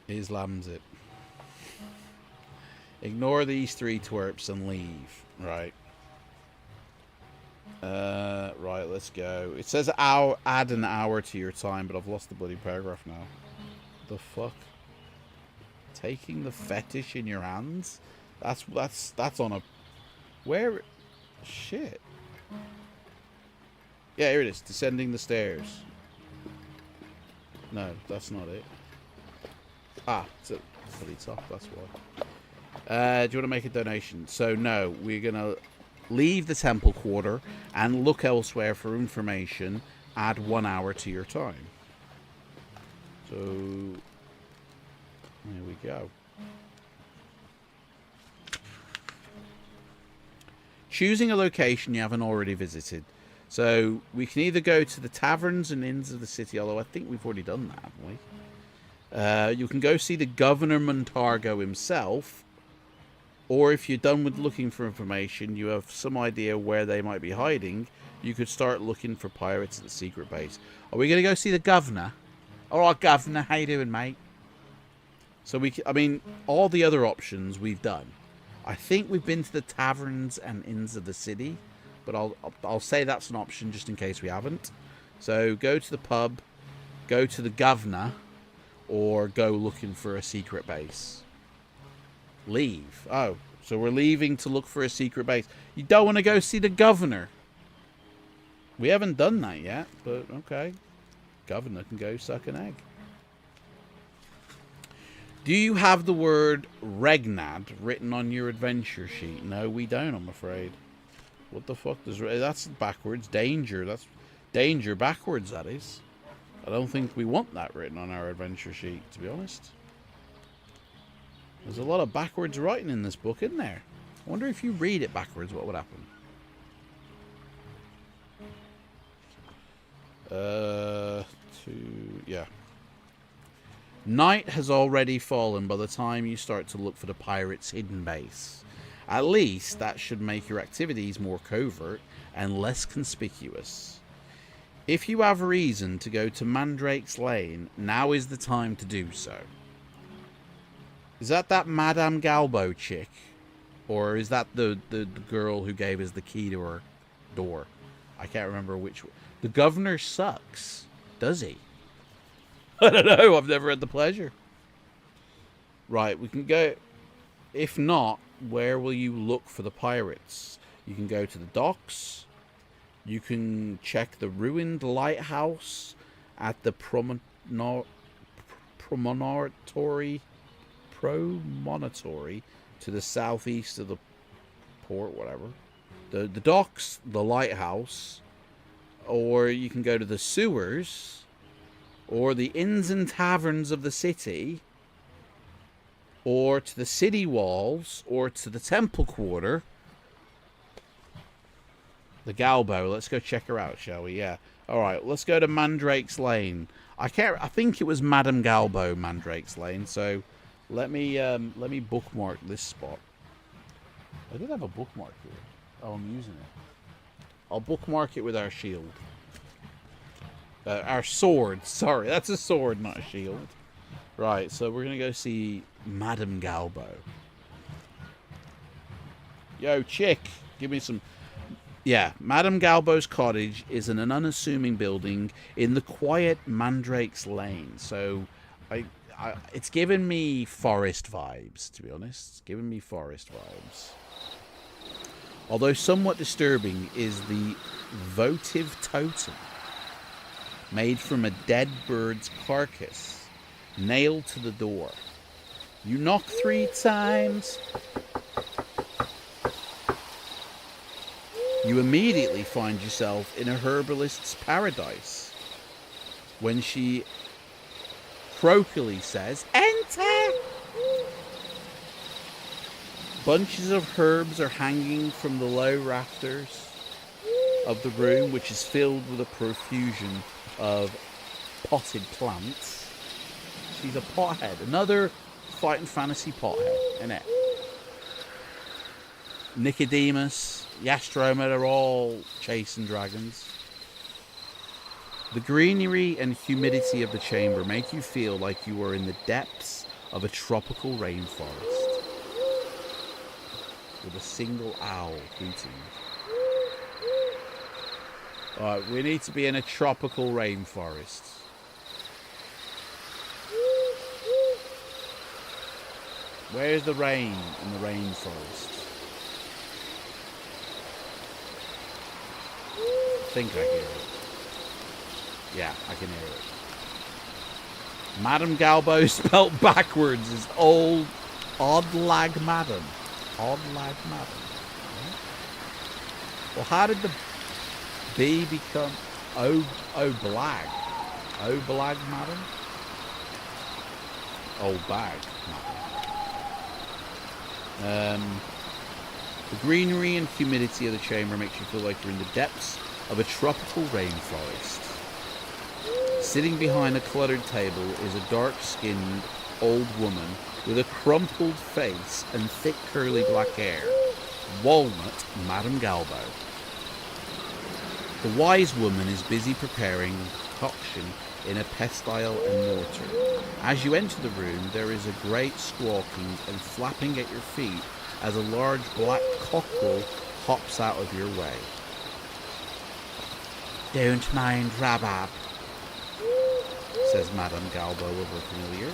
He slams it. Ignore these 3 twerps and leave. Right. Right, let's go. It says add an hour to your time, but I've lost the bloody paragraph now. The fuck? Taking the fetish in your hands? That's on a... Where... Shit. Yeah, here it is. Descending the stairs. No, that's not it. Ah, it's at the top, that's why. Do you want to make a donation? So, no, we're going to leave the temple quarter and look elsewhere for information. Add 1 hour to your time. So, there we go. Choosing a location you haven't already visited. So, we can either go to the taverns and inns of the city, although I think we've already done that, haven't we? You can go see the Governor Montargo himself. Or if you're done with looking for information, you have some idea where they might be hiding, you could start looking for pirates at the secret base. Are we going to go see the Governor? Alright, Governor, how you doing, mate? So I mean, all the other options we've done. I think we've been to the taverns and inns of the city, but I'll say that's an option just in case we haven't. So go to the pub, go to the Governor, or go looking for a secret base. Leave. Oh, so we're leaving to look for a secret base. You don't want to go see the Governor. We haven't done that yet, but okay. Governor can go suck an egg. Do you have the word Regnad written on your adventure sheet? No, we don't, I'm afraid. What the fuck does... That's backwards. Danger. That's danger backwards, that is. I don't think we want that written on our adventure sheet, to be honest. There's a lot of backwards writing in this book, isn't there? I wonder if you read it backwards, what would happen? Yeah. Night has already fallen by the time you start to look for the pirates' hidden base. At least that should make your activities more covert and less conspicuous. If you have reason to go to Mandrake's Lane, now is the time to do so. Is that Madame Galbo chick? Or is that the girl who gave us the key to her door? I can't remember which one. The Governor sucks, does he? I don't know. I've never had the pleasure. Right, we can go. If not, where will you look for the pirates? You can go to the docks. You can check the ruined lighthouse at the promontory to the southeast of the port, whatever. The docks, the lighthouse, or you can go to the sewers, or the inns and taverns of the city, or to the city walls, or to the temple quarter. The Galbo. Let's go check her out, shall we? Yeah. All right. Let's go to Mandrake's Lane. I think it was Madame Galbo, Mandrake's Lane. So let me bookmark this spot. I did have a bookmark here. Oh, I'm using it. I'll bookmark it with our shield. Our sword. Sorry, that's a sword, not a shield. Right. So we're gonna go see Madame Galbo. Yo, chick, give me some. Yeah, Madame Galbo's cottage is in an unassuming building in the quiet Mandrake's Lane. So, it's giving me forest vibes, to be honest. It's giving me forest vibes. Although somewhat disturbing is the votive totem, made from a dead bird's carcass, nailed to the door. You knock 3 times. You immediately find yourself in a herbalist's paradise when she croakily says, "Enter!" Bunches of herbs are hanging from the low rafters of the room, which is filled with a profusion of potted plants. She's a pothead. Another fighting fantasy pothead, innit? Nicodemus, Yastroma, they're all chasing dragons. The greenery and humidity of the chamber make you feel like you are in the depths of a tropical rainforest, with a single owl hooting. Alright, we need to be in a tropical rainforest. Where's the rain in the rainforest? I think I hear it. Yeah, I can hear it. Madame Galbo spelt backwards is old odd lag madam. Odd lag madam. Right? Well, how did the B become Oblag? Oblag madam? Old bag madam. The greenery and humidity of the chamber makes you feel like you're in the depths of a tropical rainforest. Sitting behind a cluttered table is a dark-skinned old woman with a crumpled face and thick curly black hair. Walnut Madame Galbo. The wise woman is busy preparing a concoction in a pestle and mortar. As you enter the room, there is a great squawking and flapping at your feet as a large black cockerel hops out of your way. "Don't mind Rabab," says Madame Galbo ever familiar.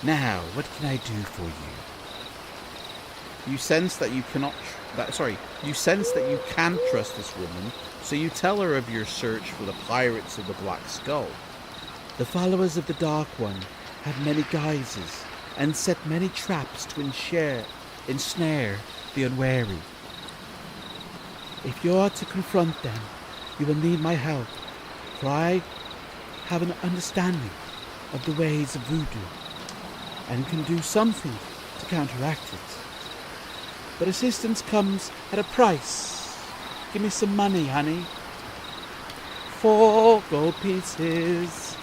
"Now, what can I do for you?" You sense that you can't trust this woman, so you tell her of your search for the pirates of the Black Skull. "The followers of the Dark One have many guises and set many traps to ensnare the unwary. If you are to confront them, you will need my help, for I have an understanding of the ways of voodoo and can do something to counteract it. But assistance comes at a price. Give me some money, honey." 4 gold pieces.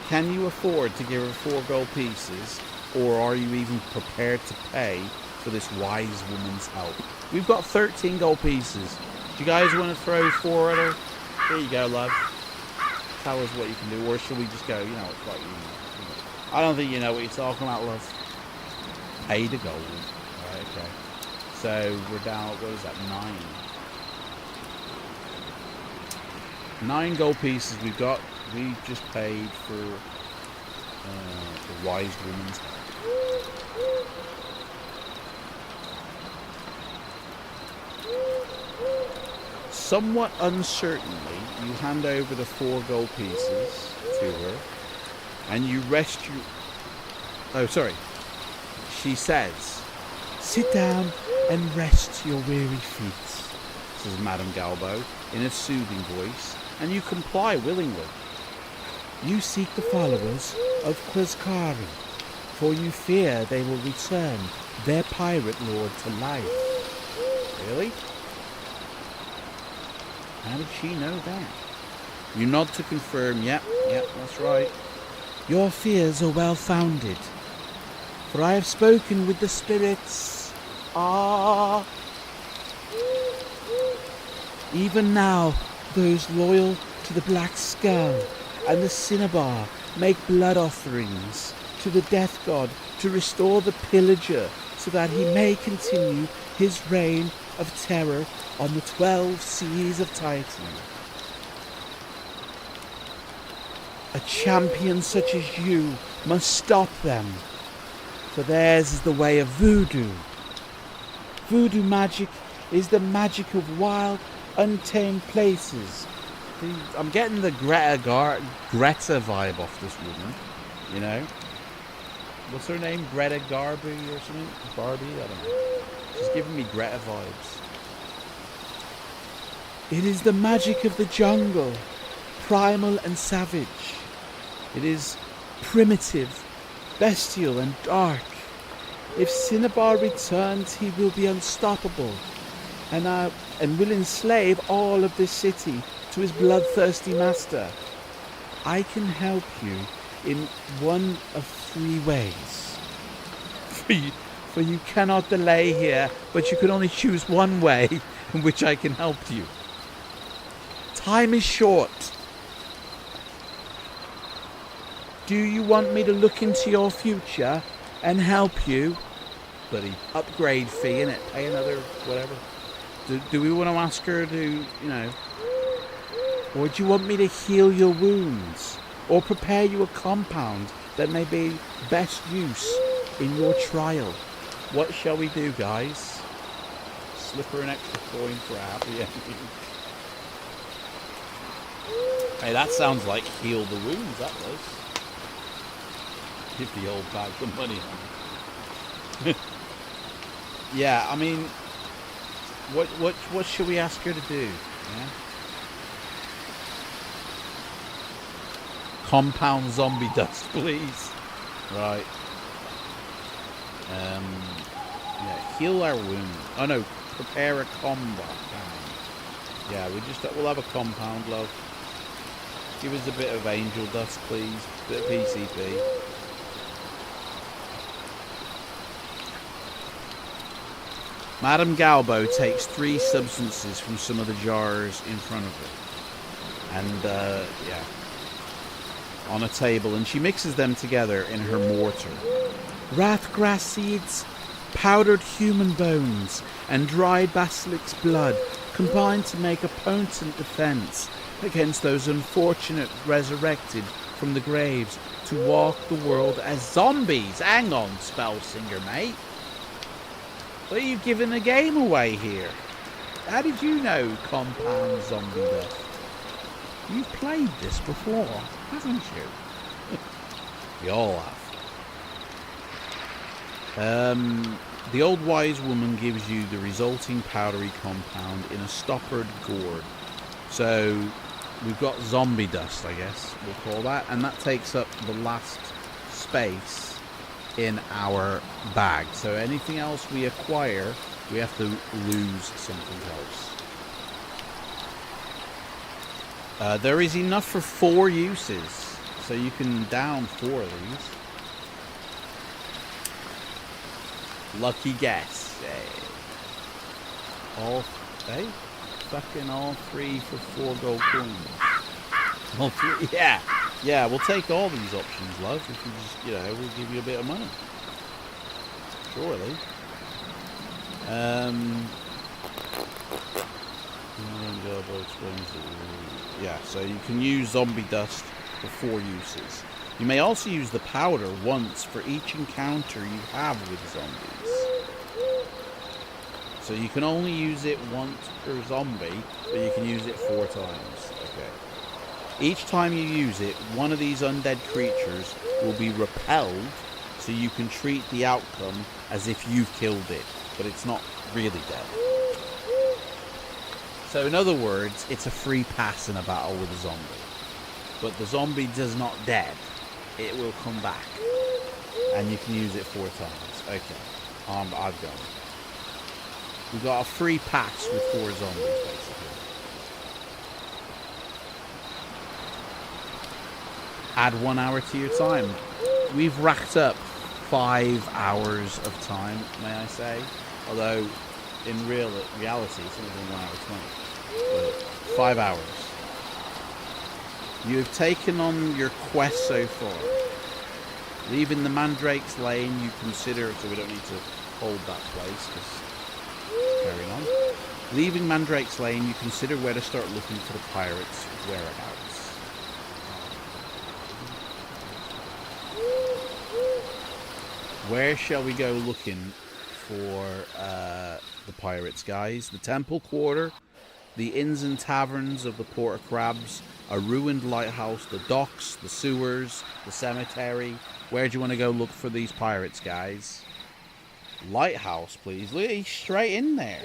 Can you afford to give her 4 gold pieces, or are you even prepared to pay for this wise woman's help? We've got 13 gold pieces. Do you guys want to throw 4 at her? There you go, love. Tell us what you can do, or should we just go, it's like, I don't think you know what you're talking about, love. Pay the gold. Right, okay. So we're down, what is that, 9? 9 gold pieces we've got. We just paid for The wise woman's. Somewhat uncertainly, you hand over the 4 gold pieces to her, and you rest you. Oh, sorry. She says, "Sit down and rest your weary feet," says Madame Galbo in a soothing voice, and you comply willingly. "You seek the followers of Quascari, for you fear they will return their pirate lord to life." Really? How did she know that? You nod to confirm. Yep, that's right. "Your fears are well founded, for I have spoken with the spirits. Ah! Even now, those loyal to the Black Skull and the Cinnabar make blood offerings to the Death God to restore the pillager, so that he may continue his reign of terror on the 12 seas of Titan. A champion such as you must stop them, for theirs is the way of voodoo. Voodoo magic is the magic of wild, untamed places." I'm getting the Greta vibe off this woman, you know. What's her name? Greta Garby or something? Barbie? I don't know. She's giving me Greta vibes. "It is the magic of the jungle, primal and savage. It is primitive, bestial and dark. If Cinnabar returns, he will be unstoppable, and will enslave all of this city to his bloodthirsty master. I can help you in one of 3 ways. For you cannot delay here, but you can only choose one way in which I can help you. Time is short. Do you want me to look into your future and help you?" Bloody upgrade fee, innit? Pay another whatever. Do we want to ask her to, or do you want me to heal your wounds, or prepare you a compound that may be best use in your trial? What shall we do, guys? Slip her an extra coin for a happy ending. Hey, that sounds like heal the wounds, that does. Give the old bag the money. Yeah, I mean, what should we ask her to do? Yeah? Compound zombie dust, please. Right. Yeah, heal our wound. Oh no, prepare a compound. Yeah, we'll have a compound, love. Give us a bit of angel dust, please. Bit of PCP. Madame Galbo takes 3 substances from some of the jars in front of her. And, on a table, and she mixes them together in her mortar. Wrathgrass seeds, powdered human bones, and dried basilic's blood combine to make a potent defense against those unfortunate resurrected from the graves to walk the world as zombies. Hang on, Spellsinger, mate. What are you giving the game away here? How did you know compound zombie dust? You've played this before, haven't you? We all have. The old wise woman gives you the resulting powdery compound in a stoppered gourd. So we've got zombie dust, I guess we'll call that, and that takes up the last space in our bag. So anything else we acquire, we have to lose something else. There is enough for 4 uses, so you can down 4 of these. Lucky guess. Fucking all 3 for 4 gold coins. All 3, yeah. We'll take all these options, love. If you just, we'll give you a bit of money. Surely. Yeah, so you can use zombie dust for 4 uses. You may also use the powder once for each encounter you have with zombies. So you can only use it once per zombie, but you can use it 4 times. Okay. Each time you use it, one of these undead creatures will be repelled, so you can treat the outcome as if you've killed it, but it's not really dead. So in other words, it's a free pass in a battle with a zombie. But the zombie does not dead. It will come back. And you can use it 4 times. Okay. I've gone. We got a free pass with 4 zombies, basically. Add 1 hour to your time. We've racked up 5 hours of time, may I say. Although, in reality, it's only been 1 hour 20. But 5 hours. You have taken on your quest so far. Leaving the Mandrake's Lane, you consider... So we don't need to hold that place, because... Carrying on. Leaving Mandrake's Lane, you consider where to start looking for the pirates' whereabouts. Where shall we go looking for the pirates, guys? The Temple Quarter, the inns and taverns of the Port of Crabs, a ruined lighthouse, the docks, the sewers, the cemetery. Where do you want to go look for these pirates, guys? Lighthouse, please. Look, he's straight in there.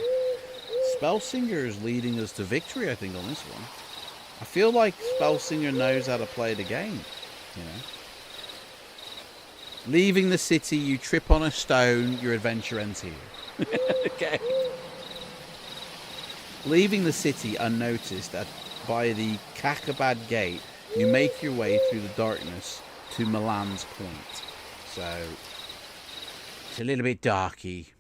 Spellsinger is leading us to victory, I think, on this one. I feel like Spellsinger knows how to play the game, you know. Leaving the city, you trip on a stone, your adventure ends here. Okay. Leaving the city unnoticed by the Kakabad Gate, you make your way through the darkness to Milan's Point. So, it's a little bit darky.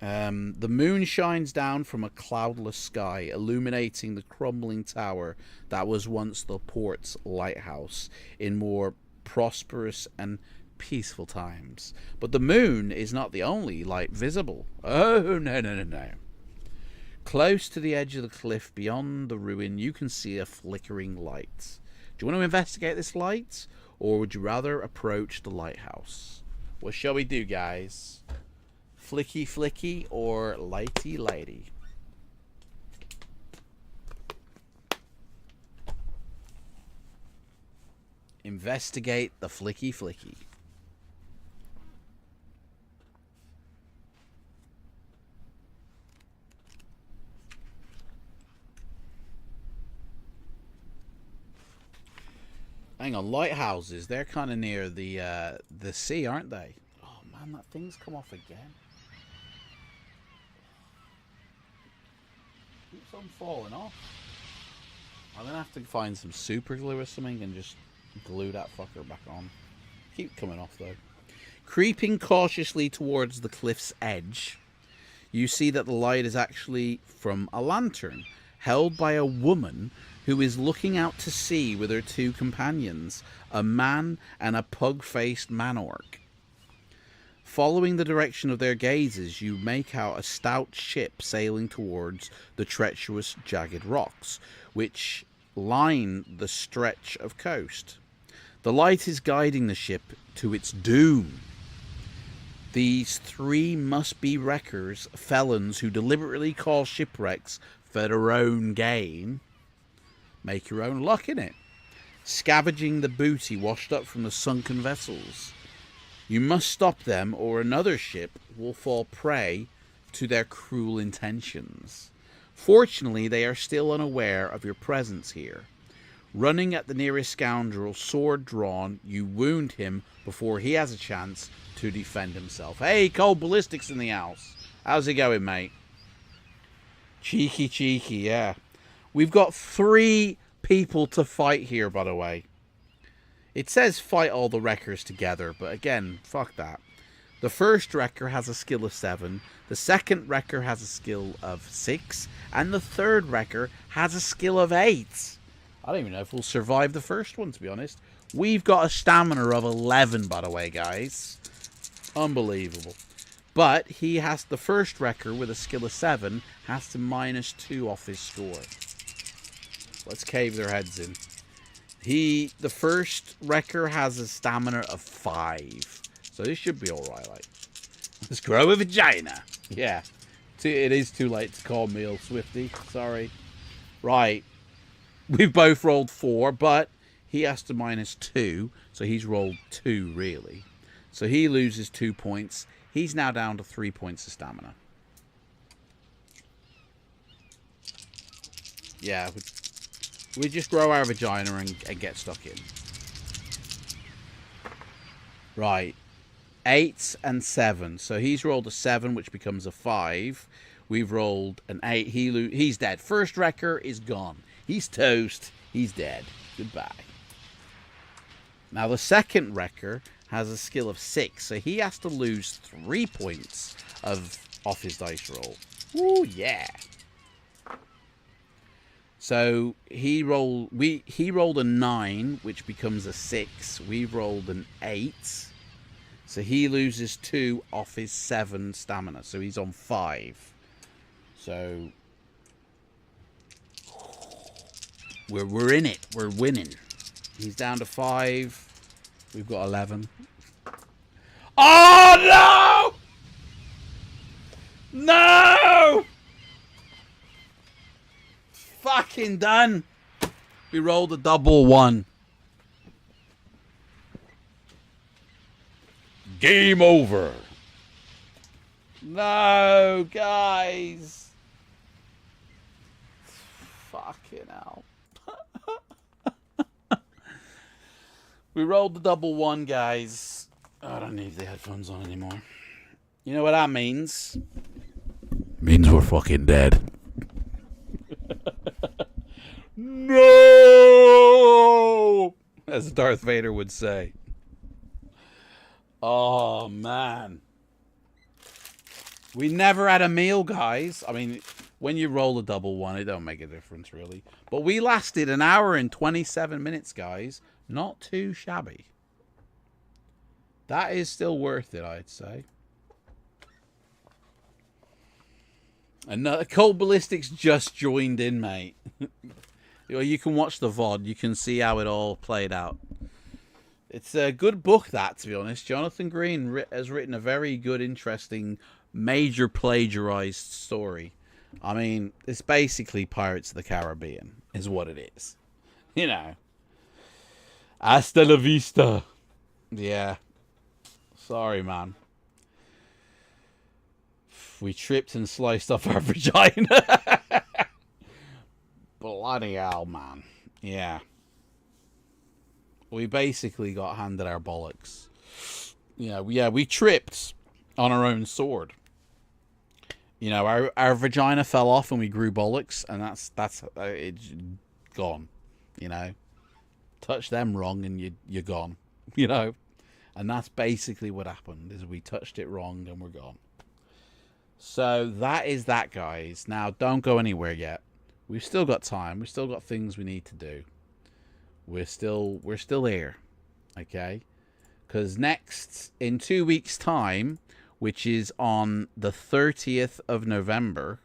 The moon shines down from a cloudless sky, illuminating the crumbling tower that was once the port's lighthouse in more prosperous and peaceful times. But the moon is not the only light visible. Oh, no. Close to the edge of the cliff beyond the ruin, you can see a flickering light. Do you want to investigate this light, or would you rather approach the lighthouse? What shall we do, guys? Flicky flicky or lighty lighty? Investigate the flicky flicky. Hang on, lighthouses, they're kind of near the sea, aren't they? Oh man, that thing's come off again. Keeps on falling off. I'm gonna have to find some super glue or something and just glue that fucker back on. Keep coming off though. Creeping cautiously towards the cliff's edge, you see that the light is actually from a lantern held by a woman who is looking out to sea with her 2 companions, a man and a pug-faced man-orc. Following the direction of their gazes, you make out a stout ship sailing towards the treacherous, jagged rocks, which line the stretch of coast. The light is guiding the ship to its doom. These 3 must-be wreckers, felons who deliberately cause shipwrecks for their own gain. Make your own luck in it. Scavenging the booty washed up from the sunken vessels. You must stop them, or another ship will fall prey to their cruel intentions. Fortunately, they are still unaware of your presence here. Running at the nearest scoundrel, sword drawn, you wound him before he has a chance to defend himself. Hey, Cold Ballistics in the house. How's it going, mate? Cheeky, yeah. We've got 3 people to fight here, by the way. It says fight all the wreckers together, but again, fuck that. The first wrecker has a skill of 7, the second wrecker has a skill of 6, and the third wrecker has a skill of 8. I don't even know if we'll survive the first one, to be honest. We've got a stamina of 11, by the way, guys. Unbelievable. But he has, the first wrecker with a skill of 7 has to -2 off his score. Let's cave their heads in. The first wrecker has a stamina of 5. So this should be alright, like. Let's grow a vagina. Yeah. It is too late to call Meal Swifty. Sorry. Right. We've both rolled 4, but he has to -2. So he's rolled 2, really. So he loses 2 points. He's now down to 3 points of stamina. Yeah. We just grow our vagina and get stuck in. Right. 8 and 7. So he's rolled a 7, which becomes a 5. We've rolled an 8. He's dead. First wrecker is gone. He's toast. He's dead. Goodbye. Now the second wrecker has a skill of 6. So he has to lose 3 points off his dice roll. Ooh, yeah. So he rolled a 9, which becomes a 6. We rolled an 8. So he loses 2 off his 7 stamina. So he's on 5. So we're in it. We're winning. He's down to 5. We've got 11. Oh no! No! Fucking done. We rolled a double 1. Game over. No, guys. Fucking hell. We rolled the double 1, guys. I don't need the headphones on anymore. You know what that means? Means we're fucking dead. No! As Darth Vader would say. Oh, man. We never had a meal, guys. I mean, when you roll a double 1, it don't make a difference, really. But we lasted an hour and 27 minutes, guys. Not too shabby. That is still worth it, I'd say. Another Cold Ballistics just joined in, mate. You can watch the VOD. You can see how it all played out. It's a good book, that, to be honest. Jonathan Green has written a very good, interesting, major plagiarized story. I mean, it's basically Pirates of the Caribbean, is what it is. You know. Hasta la vista. Yeah. Sorry, man. We tripped and sliced off our vagina. Bloody hell, man. Yeah. We basically got handed our bollocks. We tripped on our own sword. You know, our vagina fell off and we grew bollocks, and that's it's gone. You know, touch them wrong and you're gone. You know, and that's basically what happened. Is we touched it wrong and we're gone. So that is that, guys. Now don't go anywhere yet. We've still got time. We've still got things we need to do. We're still here, okay? Because next, in 2 weeks' time, which is on the 30th of November,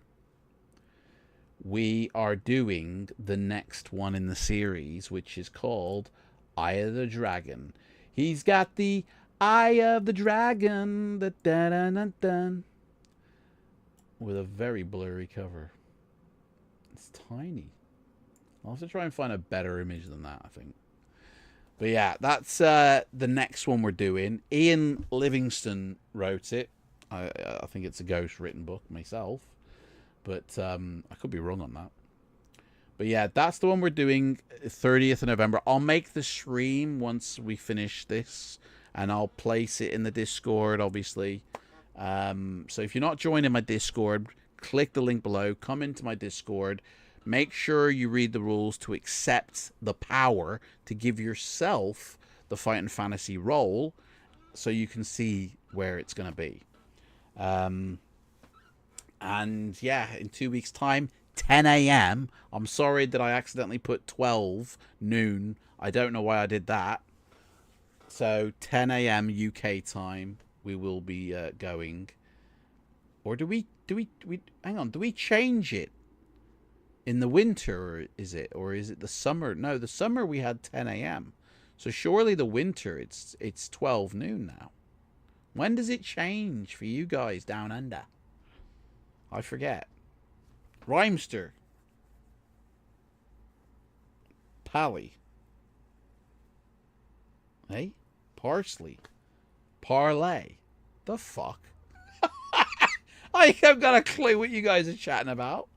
we are doing the next one in the series, which is called Eye of the Dragon. He's got the Eye of the Dragon, with a very blurry cover. It's tiny. I'll have to try and find a better image than that, I think. But yeah, that's the next one we're doing. Ian Livingston wrote it. I think it's a ghost-written book myself. But I could be wrong on that. But yeah, that's the one we're doing 30th of November. I'll make the stream once we finish this. And I'll place it in the Discord, obviously. So if you're not joining my Discord, click the link below. Come into my Discord. Make sure you read the rules to accept the power to give yourself the Fighting Fantasy role so you can see where it's going to be. And yeah, in 2 weeks' time, 10 a.m. I'm sorry that I accidentally put 12 noon. I don't know why I did that. So 10 a.m. UK time, we will be going. Or do we hang on, do we change it? In the winter, is it? Or is it the summer? No, the summer we had 10 a.m. So surely the winter, it's 12 noon now. When does it change for you guys down under? I forget. Rhymester. Pally. Hey? Parsley. Parlay. The fuck? I haven't got a clue what you guys are chatting about.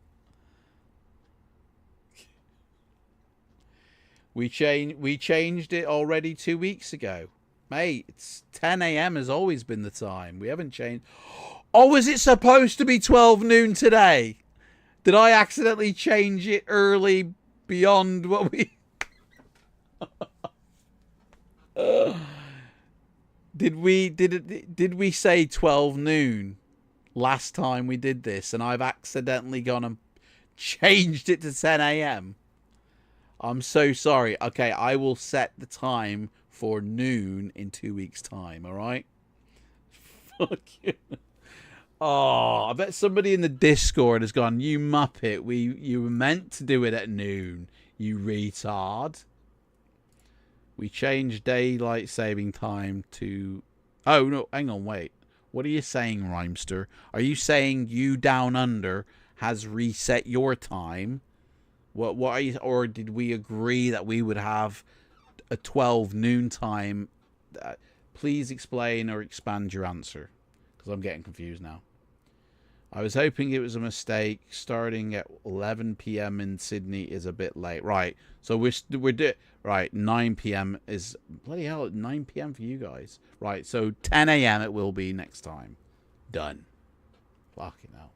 We changed it already 2 weeks ago. Mate, it's 10 a.m. has always been the time. We haven't changed. Oh, is it supposed to be 12 noon today? Did I accidentally change it early beyond what we... Did we say 12 noon last time we did this, and I've accidentally gone and changed it to 10 a.m.? I'm so sorry. Okay, I will set the time for noon in 2 weeks' time, alright? Fuck you. Oh, I bet somebody in the Discord has gone, you muppet, you were meant to do it at noon, you retard. We changed daylight saving time to... Oh, no, hang on, wait. What are you saying, Rhymester? Are you saying you down under has reset your time? What are you... Or did we agree that we would have a 12 noon time? Please explain or expand your answer, because I'm getting confused now. I was hoping it was a mistake. Starting at 11 p.m. in Sydney is a bit late. Right. So right, 9 p.m. is... Bloody hell, 9 p.m. for you guys. Right, so 10 a.m. it will be next time. Done. Fucking hell.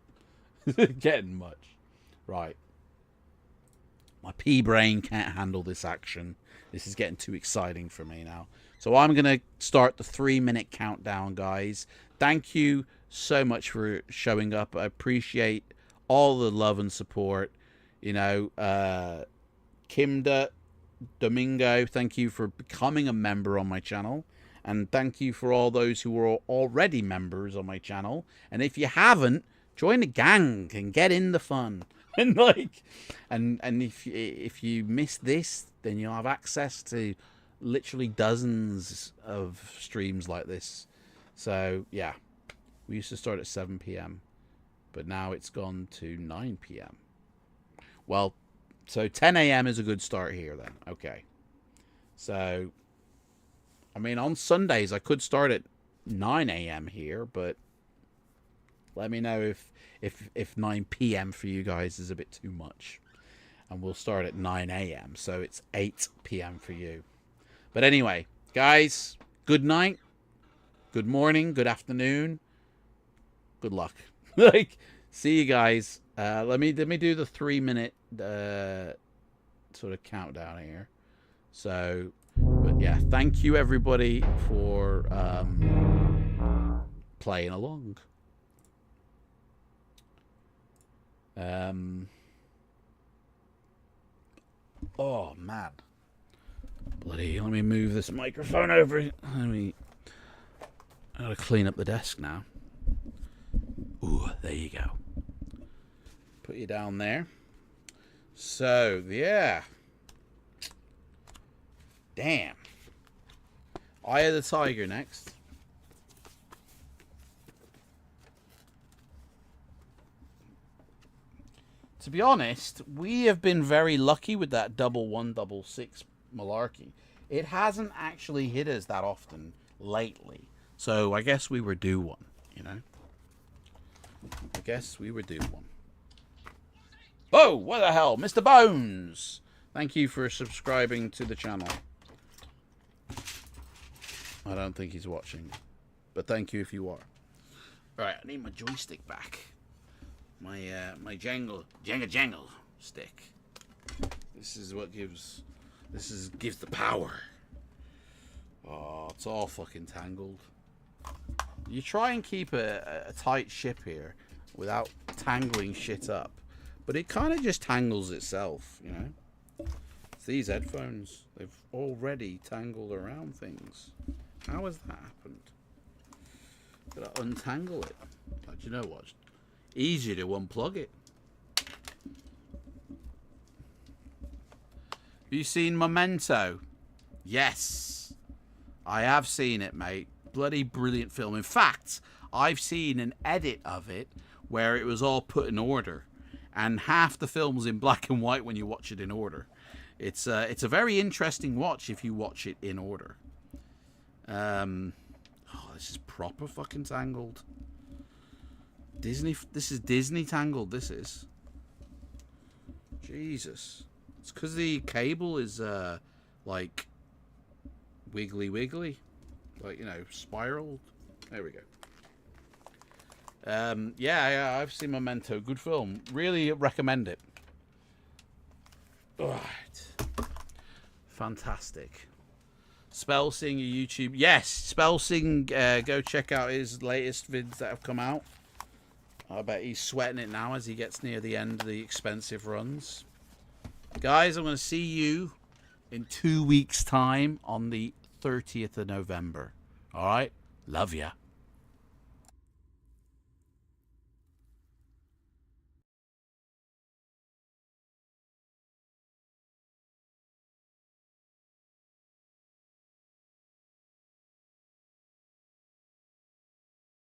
Getting much. Right. My pea brain can't handle this action. This is getting too exciting for me now. So I'm going to start the 3-minute countdown, guys. Thank you so much for showing up. I appreciate all the love and support. You know, Kimda Domingo, thank you for becoming a member on my channel. And thank you for all those who are already members on my channel. And if you haven't, join the gang and get in the fun. And like, and if you miss this, then you'll have access to literally dozens of streams like this. So yeah, we used to start at 7 p.m. but now it's gone to 9 p.m. Well, so 10 a.m. is a good start here then. Okay. So, I mean, on Sundays I could start at 9 a.m. here, but let me know if 9 p.m. for you guys is a bit too much. And we'll start at 9 a.m. so it's 8 p.m. for you. But anyway, guys, good night, good morning, good afternoon, good luck. Like, see you guys. Let me do the 3-minute sort of countdown here. So, but yeah, thank you everybody for playing along. Oh man, bloody! Let me move this microphone over. I gotta clean up the desk now. Ooh, there you go. Put you down there. So yeah, damn. Eye of the Tiger next. To be honest, we have been very lucky with that 1166 malarkey. It hasn't actually hit us that often lately. So I guess we were due one, you know? I guess we were due one. Oh, what the hell? Mr. Bones! Thank you for subscribing to the channel. I don't think he's watching. But thank you if you are. Alright, I need my joystick back. My jangle stick. This is what gives the power. Oh, it's all fucking tangled. You try and keep a tight ship here without tangling shit up, but it kind of just tangles itself, you know. It's these headphones, they've already tangled around things. How has that happened? Gotta untangle it. Do you know what? Easier to unplug it. you seen Memento? Yes. I have seen it, mate. Bloody brilliant film. In fact, I've seen an edit of it where it was all put in order. And half the film's in black and white when you watch it in order. It's a very interesting watch if you watch it in order. This is proper fucking tangled. This is Disney tangled, this is. Jesus. It's because the cable is, like, wiggly. Like, you know, spiraled. There we go. Yeah, I've seen Memento. Good film. Really recommend it. Alright. Fantastic. Spellsing YouTube. Yes, Spellsing. Go check out his latest vids that have come out. I bet he's sweating it now as he gets near the end of the expensive runs. Guys, I'm going to see you in 2 weeks' time on the 30th of November. All right? Love ya.